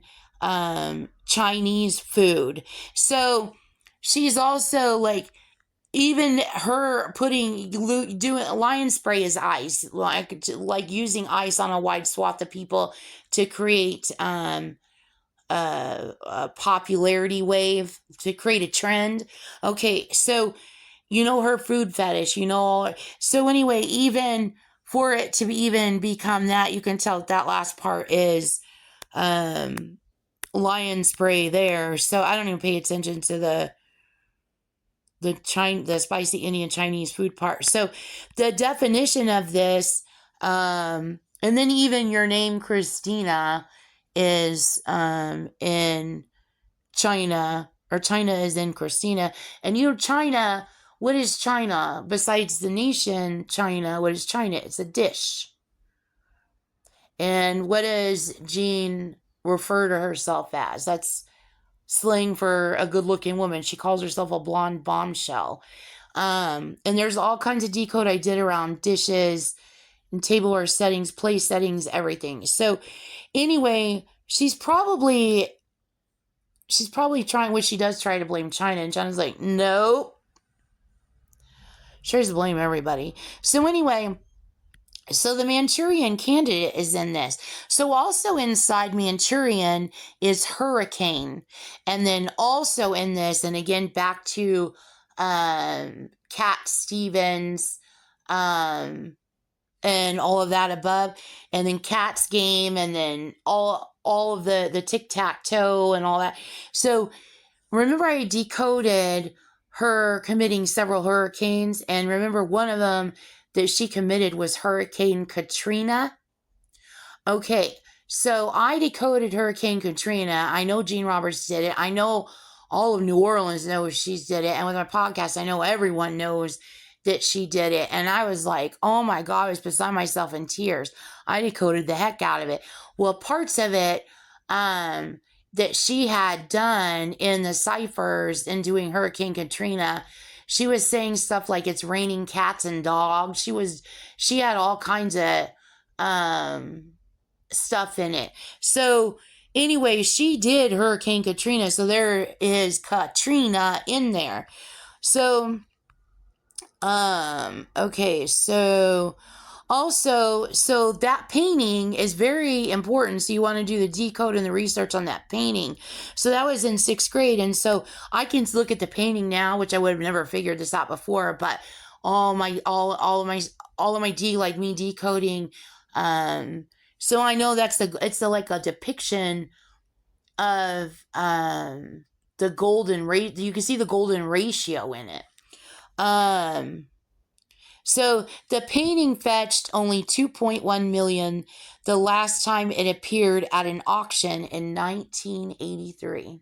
Chinese food. So she's also like, even her doing lion spray as ice, like using ice on a wide swath of people to create a popularity wave, to create a trend. Okay, so you know her food fetish, you know. So anyway, even for it to even become that, you can tell that last part is lion spray there. So I don't even pay attention to the spicy Indian Chinese food part. So the definition of this, and then even your name Christina is in China, or China is in Christina. And you know, China, what is China? Besides the nation China, what is China? It's a dish. And what does Jean refer to herself as? That's slang for a good looking woman. She calls herself a blonde bombshell. And there's all kinds of decode I did around dishes and tableware settings, place settings, everything. So anyway, she's probably trying, what she does, try to blame China, and China's like, nope. She tries to blame everybody. So anyway, so the Manchurian candidate is in this. So also inside Manchurian is hurricane. And then also in this, and again, back to Cat Stevens, and all of that above, and then Cat's game, and then all of the tic-tac-toe and all that. So remember, I decoded her committing several hurricanes, and remember one of them that she committed was Hurricane Katrina. Okay, so I decoded Hurricane Katrina. I know Gene Roberts did it. I know all of New Orleans knows she's did it. And with my podcast, I know everyone knows that she did it. And I was like, oh my God, I was beside myself in tears. I decoded the heck out of it. Well, parts of it that she had done in the ciphers in doing Hurricane Katrina, she was saying stuff like it's raining cats and dogs. She had all kinds of stuff in it. So anyway, she did Hurricane Katrina. So there is Katrina in there. So okay, so also, so that painting is very important. So you want to do the decode and the research on that painting. So that was in 6th grade. And so I can look at the painting now, which I would have never figured this out before, but all of my like me decoding. So I know it's like a depiction of, the golden rate. You can see the golden ratio in it. So the painting fetched only 2.1 million the last time it appeared at an auction in 1983.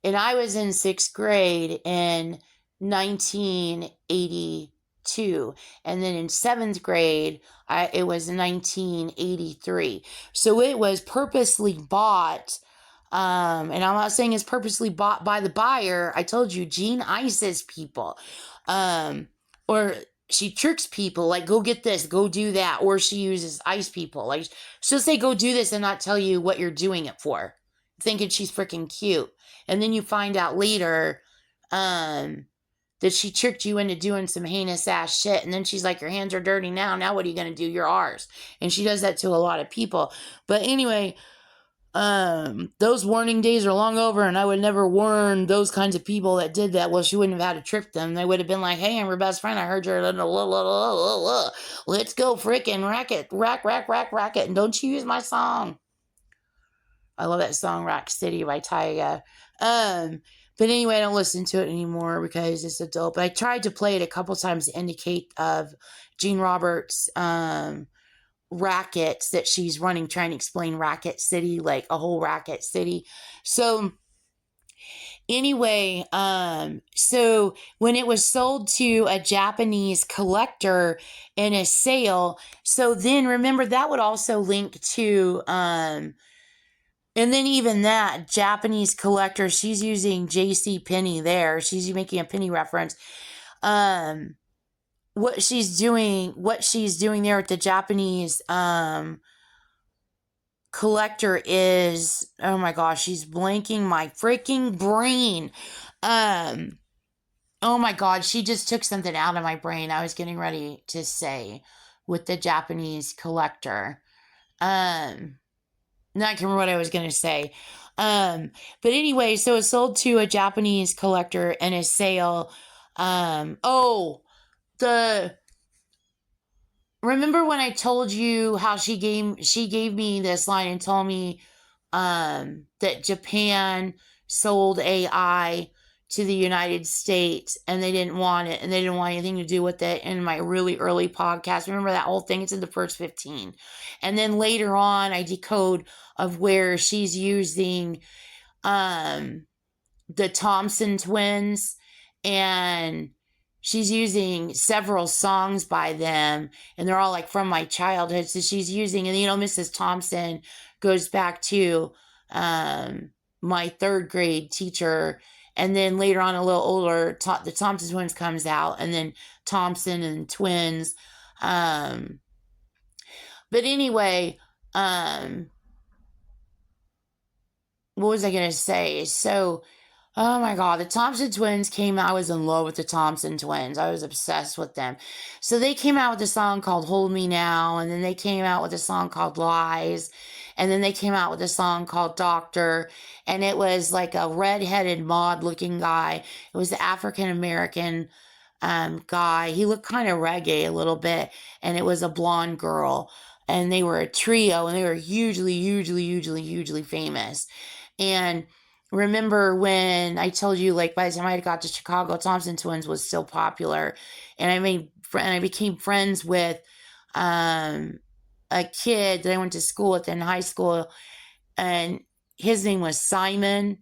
And I was in 6th grade in 1982. And then in 7th grade, it was 1983. So it was purposely bought. And I'm not saying it's purposely bought by the buyer. I told you, Jean ices people. Or she tricks people, like, go get this, go do that. Or she uses ice people. Like, she'll say, go do this, and not tell you what you're doing it for, thinking she's freaking cute. And then you find out later that she tricked you into doing some heinous ass shit. And then she's like, your hands are dirty now. Now what are you going to do? You're ours. And she does that to a lot of people. But anyway, those warning days are long over, and I would never warn those kinds of people that did that. Well, she wouldn't have had to trick them. They would have been like, hey, I'm your best friend. I heard you're let's go frickin' rack it. And don't you use my song. I love that song, Rack City by Tyga. But anyway, I don't listen to it anymore because it's adult. But I tried to play it a couple times to indicate of Gene Roberts' rackets that she's running, trying to explain Racket City, like a whole Racket City. So anyway, so when it was sold to a Japanese collector in a sale, so then remember that would also link to and then even that Japanese collector, she's using J.C. Penney there. She's making a Penny reference. What she's doing there with the Japanese collector is, oh my gosh, she's blanking my freaking brain. Oh my God, she just took something out of my brain I was getting ready to say with the Japanese collector. Not remember what I was going to say. But anyway, so it sold to a Japanese collector in a sale. The remember when I told you how she gave me this line and told me that Japan sold AI to the United States and they didn't want it and they didn't want anything to do with it in my really early podcast. Remember that whole thing? It's in the first 15. And then later on, I decode of where she's using the Thompson twins and she's using several songs by them and they're all like from my childhood. So she's using, and Mrs. Thompson goes back to my third grade teacher. And then later on, a little older, the Thompson twins comes out, and then Thompson and twins. But anyway, what was I going to say? So, oh my God, the Thompson twins came out. I was in love with the Thompson twins. I was obsessed with them. So they came out with a song called Hold Me Now, and then they came out with a song called Lies, and then they came out with a song called Doctor, and it was like a red-headed mod-looking guy. It was the African-American guy. He looked kind of reggae a little bit, and it was a blonde girl, and they were a trio, and they were hugely famous. And remember when I told you, like, by the time I got to Chicago, Thompson Twins was still popular, and I became friends with a kid that I went to school with in high school, and his name was Simon,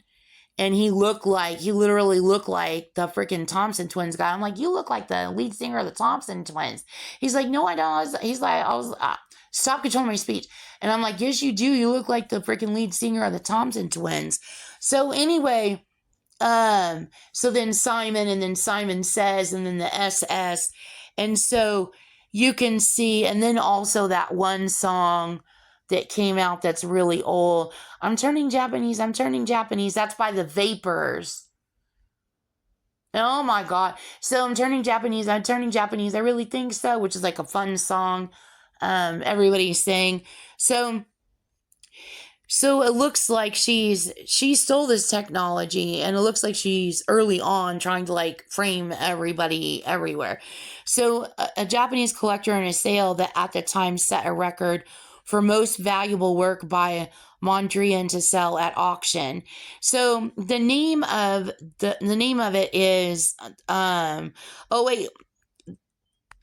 and he literally looked like the freaking Thompson Twins guy. I'm like, you look like the lead singer of the Thompson Twins. He's like, no, I don't. Stop controlling my speech. And I'm like, yes, you do. You look like the freaking lead singer of the Thompson Twins. So anyway, so then Simon, and then Simon Says, and then the SS. And so you can see, and then also that one song that came out that's really old. I'm turning Japanese. That's by the Vapors. Oh my God. So I'm turning Japanese. I really think so, which is like a fun song. Everybody's saying. So it looks like she stole this technology, and it looks like she's early on trying to like frame everybody everywhere. So a Japanese collector in a sale that at the time set a record for most valuable work by Mondrian to sell at auction. So the name of it is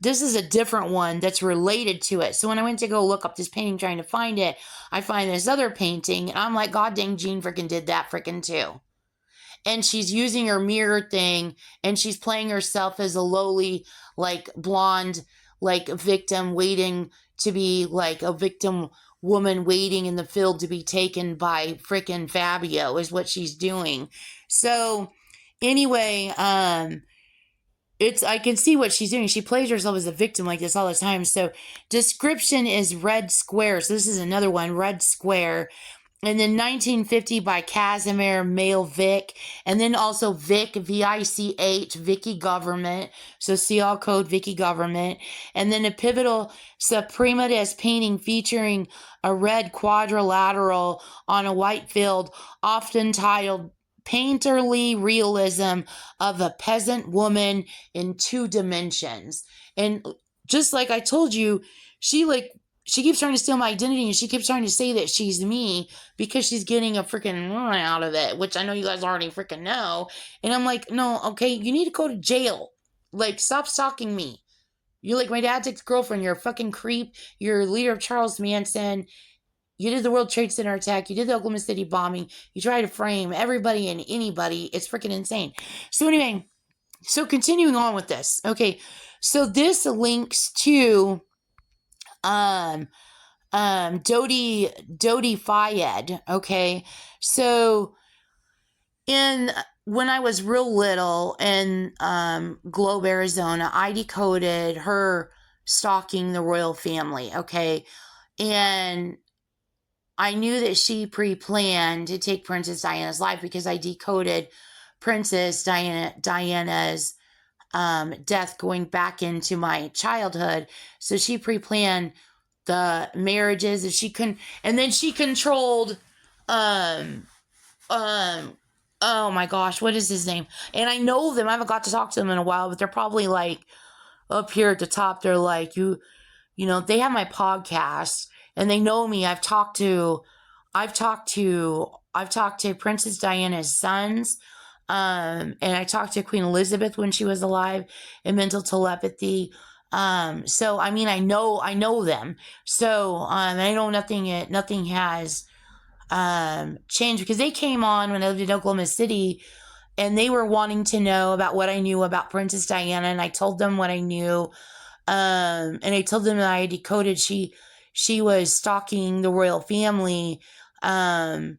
this is a different one that's related to it. So when I went to go look up this painting trying to find it, I find this other painting, and I'm like, God dang, Jean freaking did that freaking too. And she's using her mirror thing, and she's playing herself as a lowly, like, blonde, like, victim waiting to be, like, a victim woman waiting in the field to be taken by freaking Fabio is what she's doing. So anyway, I can see what she's doing. She plays herself as a victim like this all the time. So description is Red Square. So this is another one, Red Square. And then 1950 by Casimir Male Vic. And then also Vic, V-I-C-H, Vicky Government. So see all code Vicky Government. And then a pivotal Suprematus painting featuring a red quadrilateral on a white field, often titled Painterly Realism of a Peasant Woman in Two Dimensions. And just like I told you, she keeps trying to steal my identity, and she keeps trying to say that she's me because she's getting a freaking run out of it, which I know you guys already freaking know. And I'm like, no, okay, you need to go to jail. Like, stop stalking me. You're like my dad's ex-girlfriend. You're a fucking creep. You're leader of Charles Manson. You did the World Trade Center attack. You did the Oklahoma City bombing. You tried to frame everybody and anybody. It's freaking insane. So anyway, so continuing on with this. Okay, so this links to Dodi Fayed. Okay, so when I was real little in Globe, Arizona, I decoded her stalking the royal family. Okay, and I knew that she pre-planned to take Princess Diana's life because I decoded Princess Diana's death going back into my childhood. So she pre-planned the marriages, and and then she controlled, um, oh my gosh, what is his name? And I know them. I haven't got to talk to them in a while, but they're probably like up here at the top. They're like, they have my podcast and they know me. I've talked to Princess Diana's sons. And I talked to Queen Elizabeth when she was alive in mental telepathy. So I mean, I know them. So, I know nothing has, changed, because they came on when I lived in Oklahoma City, and they were wanting to know about what I knew about Princess Diana, and I told them what I knew. And I told them that I had decoded she was stalking the royal family, and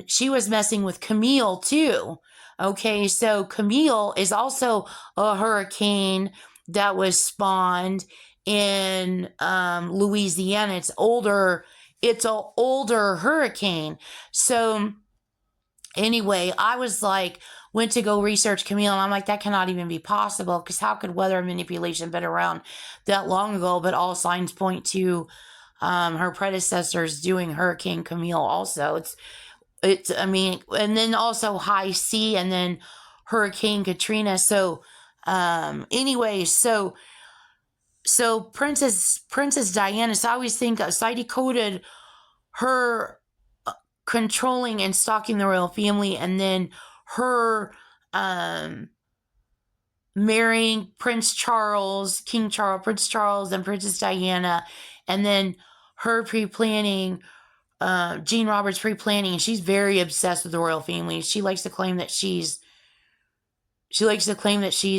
she was messing with Camille too. Okay, so Camille is also a hurricane that was spawned in, Louisiana. It's an older hurricane. So anyway, I was like, went to go research Camille, and I'm like, that cannot even be possible, because how could weather manipulation been around that long ago? But all signs point to, her predecessors doing Hurricane Camille also. I mean, and then also high C, and then Hurricane Katrina. So, anyway, so Princess Diana, so I always think, so I decoded her, controlling and stalking the royal family, and then her, marrying Prince Charles, King Charles, Prince Charles, and Princess Diana, and then her pre-planning, Jean Roberts pre-planning, and she's very obsessed with the royal family. She likes to claim that she's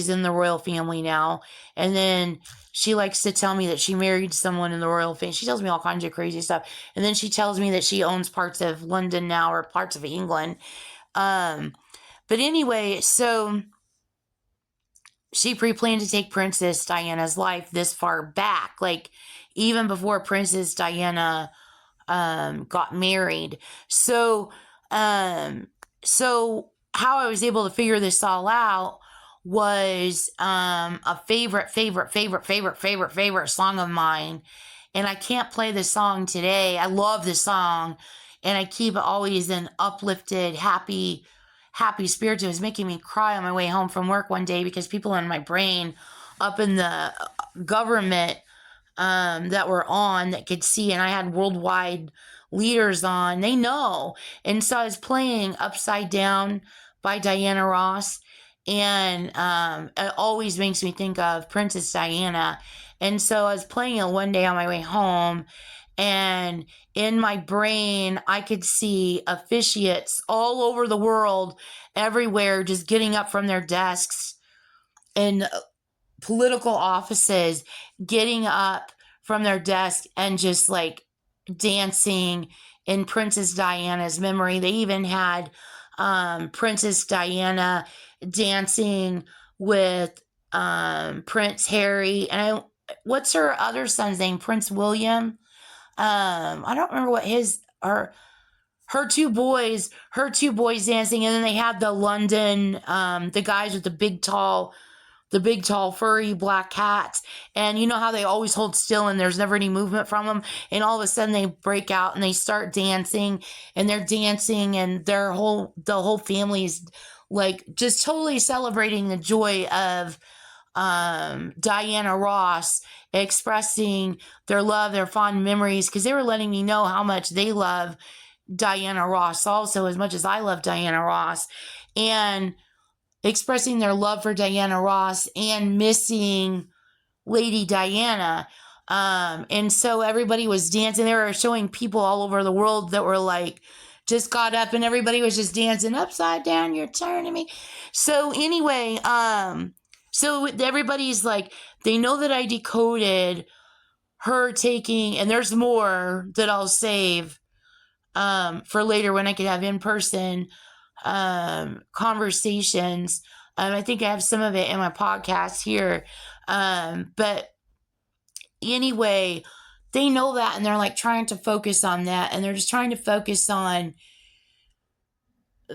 in the royal family now, and then she likes to tell me that she married someone in the royal family. She tells me all kinds of crazy stuff, and then she tells me that she owns parts of London now, or parts of England. But anyway, so she pre-planned to take Princess Diana's life this far back, like even before Princess Diana, got married. So, so how I was able to figure this all out was, a favorite song of mine. And I can't play this song today. I love this song, and I keep it always in uplifted, happy spirits. It was making me cry on my way home from work one day, because people in my brain up in the government, that were on, that could see, and I had worldwide leaders on, they know. And so I was playing Upside Down by Diana Ross, and, it always makes me think of Princess Diana. And so I was playing it one day on my way home, and in my brain, I could see officiates all over the world, everywhere, just getting up from their desks, and political offices, getting up from their desk and just like dancing in Princess Diana's memory. They even had, Princess Diana dancing with, Prince Harry, and what's her other son's name? Prince William. I don't remember what her two boys dancing, and then they had the London, the guys with the big, tall, furry black cats. And you know how they always hold still and there's never any movement from them? And all of a sudden they break out and they start dancing, and they're dancing, and the whole family is like just totally celebrating the joy of, Diana Ross, expressing their love, their fond memories, because they were letting me know how much they love Diana Ross also, as much as I love Diana Ross. And expressing their love for Diana Ross and missing Lady Diana. And so everybody was dancing. They were showing people all over the world that were like, just got up, and everybody was just dancing upside down. You're turning me. So anyway, so everybody's like, they know that I decoded her taking, and there's more that I'll save, for later when I could have in-person, conversations. I think I have some of it in my podcast here. But anyway, they know that, and they're like trying to focus on that, and they're just trying to focus on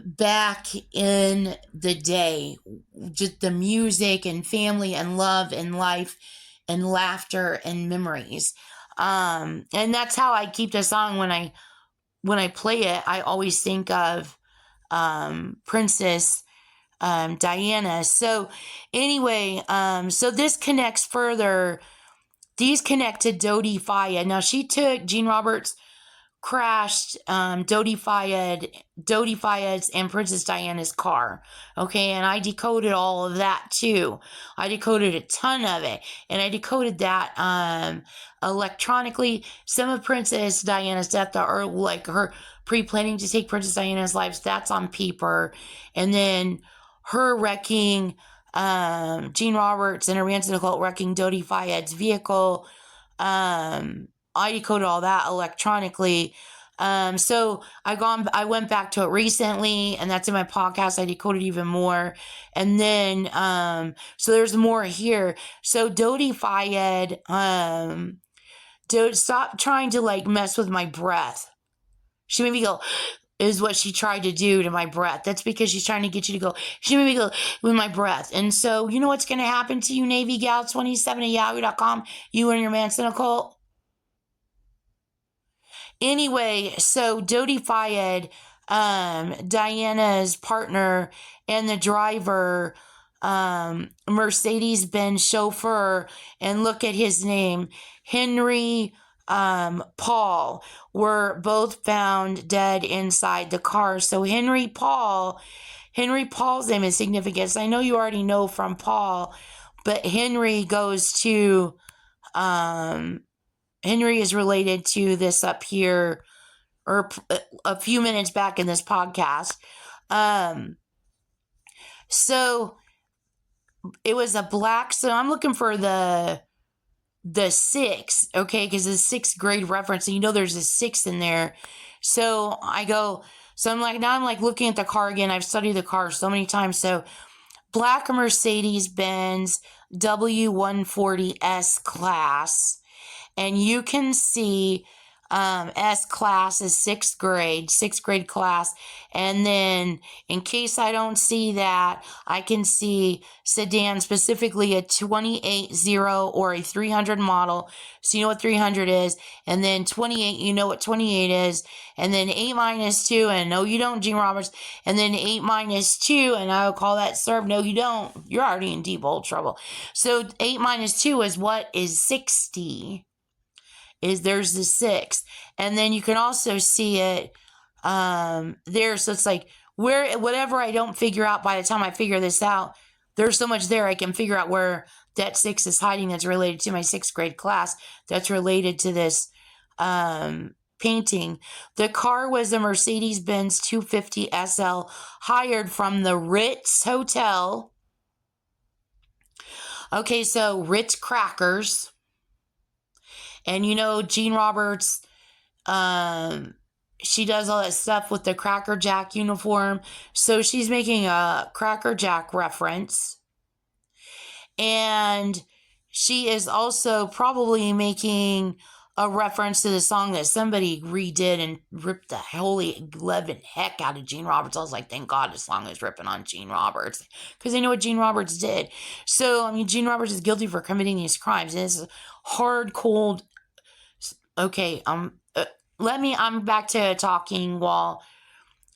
back in the day, just the music and family and love and life and laughter and memories. And that's how I keep the song when I play it. I always think of Princess Diana. So anyway, so this connects further. These connect to Dodi Fayed. Now she took Gene Roberts crashed Dodi Fayed's and Princess Diana's car. Okay, and I decoded all of that too. I decoded a ton of it, and I decoded that electronically. Some of Princess Diana's death, or like her pre-planning to take Princess Diana's life, that's on paper, and then her wrecking Gene Roberts and a Ransom Occult wrecking Dodi Fayed's vehicle. I decoded all that electronically. So I went back to it recently, and that's in my podcast. I decoded even more. And then, so there's more here. So Dodi Fayed, stop trying to like mess with my breath. She made me go, is what she tried to do to my breath. That's because she's trying to get you to go. She made me go with my breath. And so, you know what's going to happen to you, Navy Gal 27 at yahoo.com, you and your Manson Occult? Anyway, so Dodi Fayed, Diana's partner, and the driver, Mercedes-Benz chauffeur, and look at his name, Henry Paul, were both found dead inside the car. So Henry Paul's name is significant. I know you already know from Paul, but Henry is related to this up here, or a few minutes back in this podcast. So it was a black. So I'm looking for the 6, okay, because the 6th grade reference, and you know there's a 6 in there. So I'm like looking at the car again. I've studied the car so many times. So black Mercedes-Benz W140S class. And you can see S class is 6th grade class. And then in case I don't see that, I can see sedan, specifically a 280 or a 300 model. So you know what 300 is. And then 28, you know what 28 is. And then 8-2, and no, you don't, Gene Roberts. And then 8-2, and I would call that served. No, you don't. You're already in deep old trouble. So 8-2 is what is 60. There's the 6, and then you can also see it there. So it's like whatever I don't figure out, by the time I figure this out, there's so much there I can figure out where that 6 is hiding. That's related to my 6th grade class. That's related to this painting. The car was a Mercedes-Benz 250 SL hired from the Ritz Hotel. Okay, so Ritz crackers. And you know, Gene Roberts, she does all that stuff with the Cracker Jack uniform. So she's making a Cracker Jack reference. And she is also probably making a reference to the song that somebody redid and ripped the holy 11 heck out of Gene Roberts. I was like, thank God this song is ripping on Gene Roberts, because they know what Gene Roberts did. So, I mean, Gene Roberts is guilty for committing these crimes. And it's hard, cold. Okay, I'm back to talking while,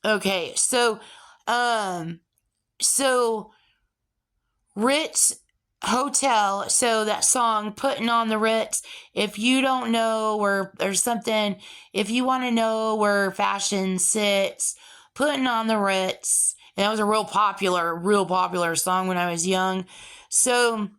okay, so Ritz Hotel, so that song, Putting on the Ritz, if you don't know or something, if you want to know where fashion sits, Putting on the Ritz, and that was a real popular song when I was young. So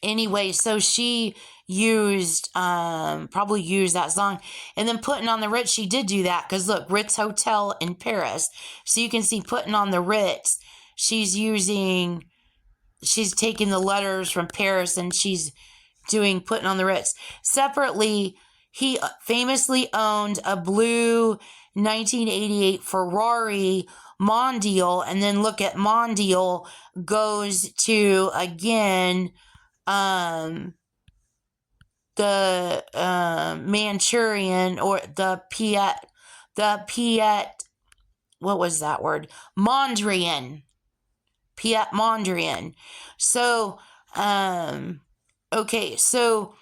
anyway, so she probably used that song. And then Putting on the Ritz, she did do that, because look, Ritz Hotel in Paris. So you can see Putting on the Ritz, she's taking the letters from Paris and she's doing Putting on the Ritz. Separately, he famously owned a blue 1988 Ferrari Mondial, and then look at Mondial goes to, again, the Manchurian, or the Piet what was that word? Mondrian. Piet Mondrian. So, okay, so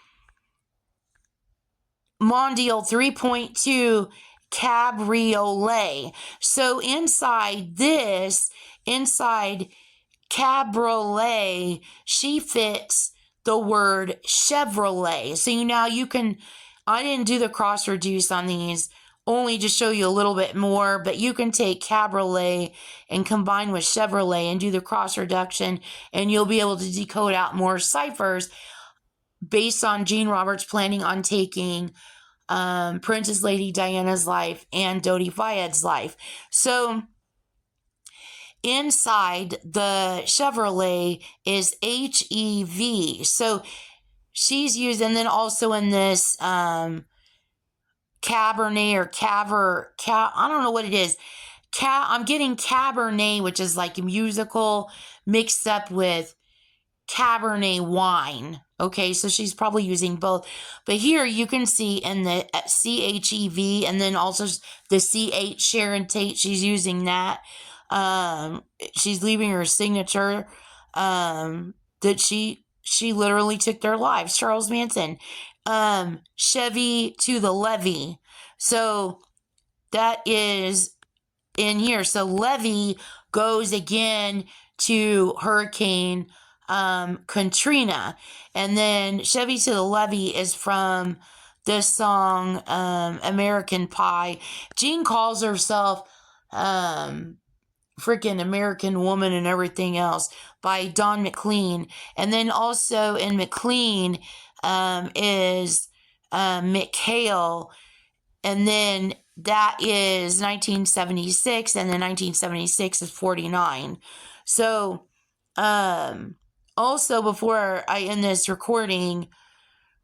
Mondial 3.2 Cabriolet. So inside Cabriolet, she fits the word Chevrolet. So you can, I didn't do the cross reduce on these, only to show you a little bit more, but you can take Cabriolet and combine with Chevrolet and do the cross reduction, and you'll be able to decode out more ciphers based on Gene Roberts planning on taking Princess Lady Diana's life and Dodi Fayed's life. So inside the Chevrolet is HEV. So she's used, and then also in this Cabernet or I don't know what it is. I'm getting Cabernet, which is like a musical, mixed up with Cabernet wine. Okay, so she's probably using both. But here you can see in the CHEV, and then also the CH Sharon Tate, she's using that. She's leaving her signature that she literally took their lives. Charles Manson. Chevy to the levee. So that is in here. So levee goes again to Hurricane Katrina. And then Chevy to the levee is from this song American Pie. Jean calls herself freaking American Woman and everything else by Don McLean. And then also in McLean is McHale, and then that is 1976, and then 1976 is 49. So also before I end this recording,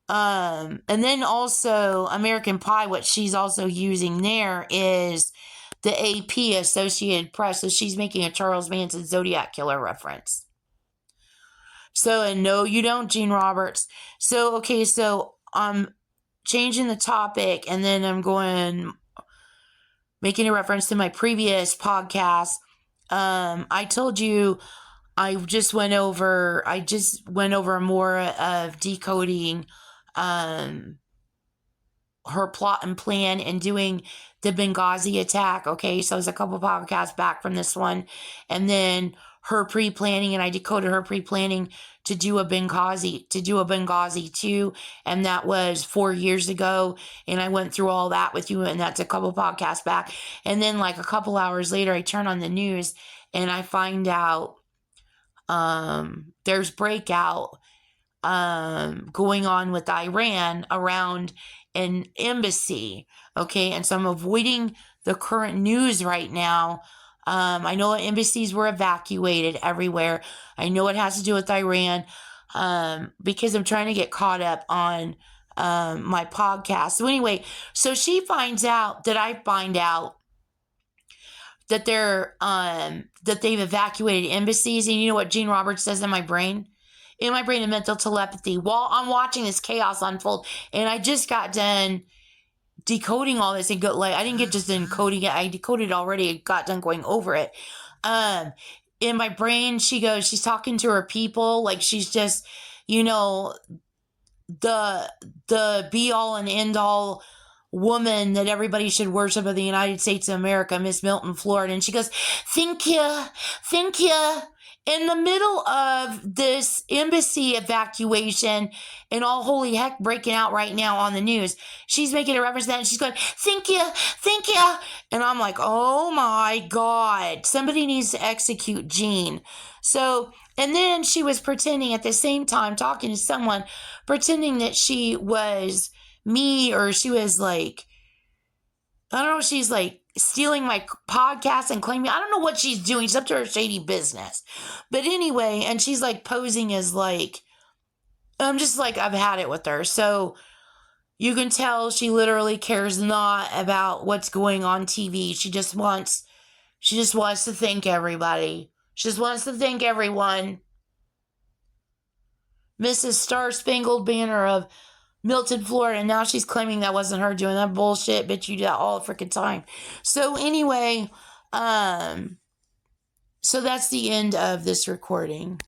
and then also American Pie, what she's also using there is the AP, Associated Press. So she's making a Charles Manson Zodiac Killer reference. So, and no, you don't, Gene Roberts. So, okay, so I'm changing the topic, and then I'm making a reference to my previous podcast. I told you I just went over more of decoding her plot and plan and doing the Benghazi attack. Okay, so it was a couple podcasts back from this one, and then her pre-planning, and I decoded her pre-planning to do a Benghazi 2, and that was 4 years ago, and I went through all that with you, and that's a couple podcasts back. And then like a couple hours later, I turn on the news and I find out there's breakout going on with Iran around an embassy. Okay, and so I'm avoiding the current news right now. I know embassies were evacuated everywhere. I know it has to do with Iran because I'm trying to get caught up on my podcast. So anyway, so she finds out that I find out that that they've evacuated embassies. And you know what Gene Roberts says in my brain? In my brain, a mental telepathy while I'm watching this chaos unfold. And I just got done decoding all this, and I didn't get just done coding it. I decoded it already. I got done going over it. In my brain, she's talking to her people, like she's just, the be all and end all woman that everybody should worship of the United States of America, Miss Milton, Florida. And she goes, thank you. In the middle of this embassy evacuation and all holy heck breaking out right now on the news, she's making a reference to that, and she's going, thank you. And I'm like, oh my God, somebody needs to execute Jean. So, and then she was pretending at the same time, talking to someone, pretending that she was me, or she was like, I don't know, she's like stealing my podcast and claiming, I don't know what she's doing. She's up to her shady business. But anyway, and she's like posing as like, I'm just like, I've had it with her. So you can tell she literally cares not about what's going on TV. She just wants to thank everybody. She just wants to thank everyone. Mrs. Star Spangled Banner of Milton, Florida, and now she's claiming that wasn't her doing that bullshit, bitch. You do that all the freaking time. So anyway, So that's the end of this recording.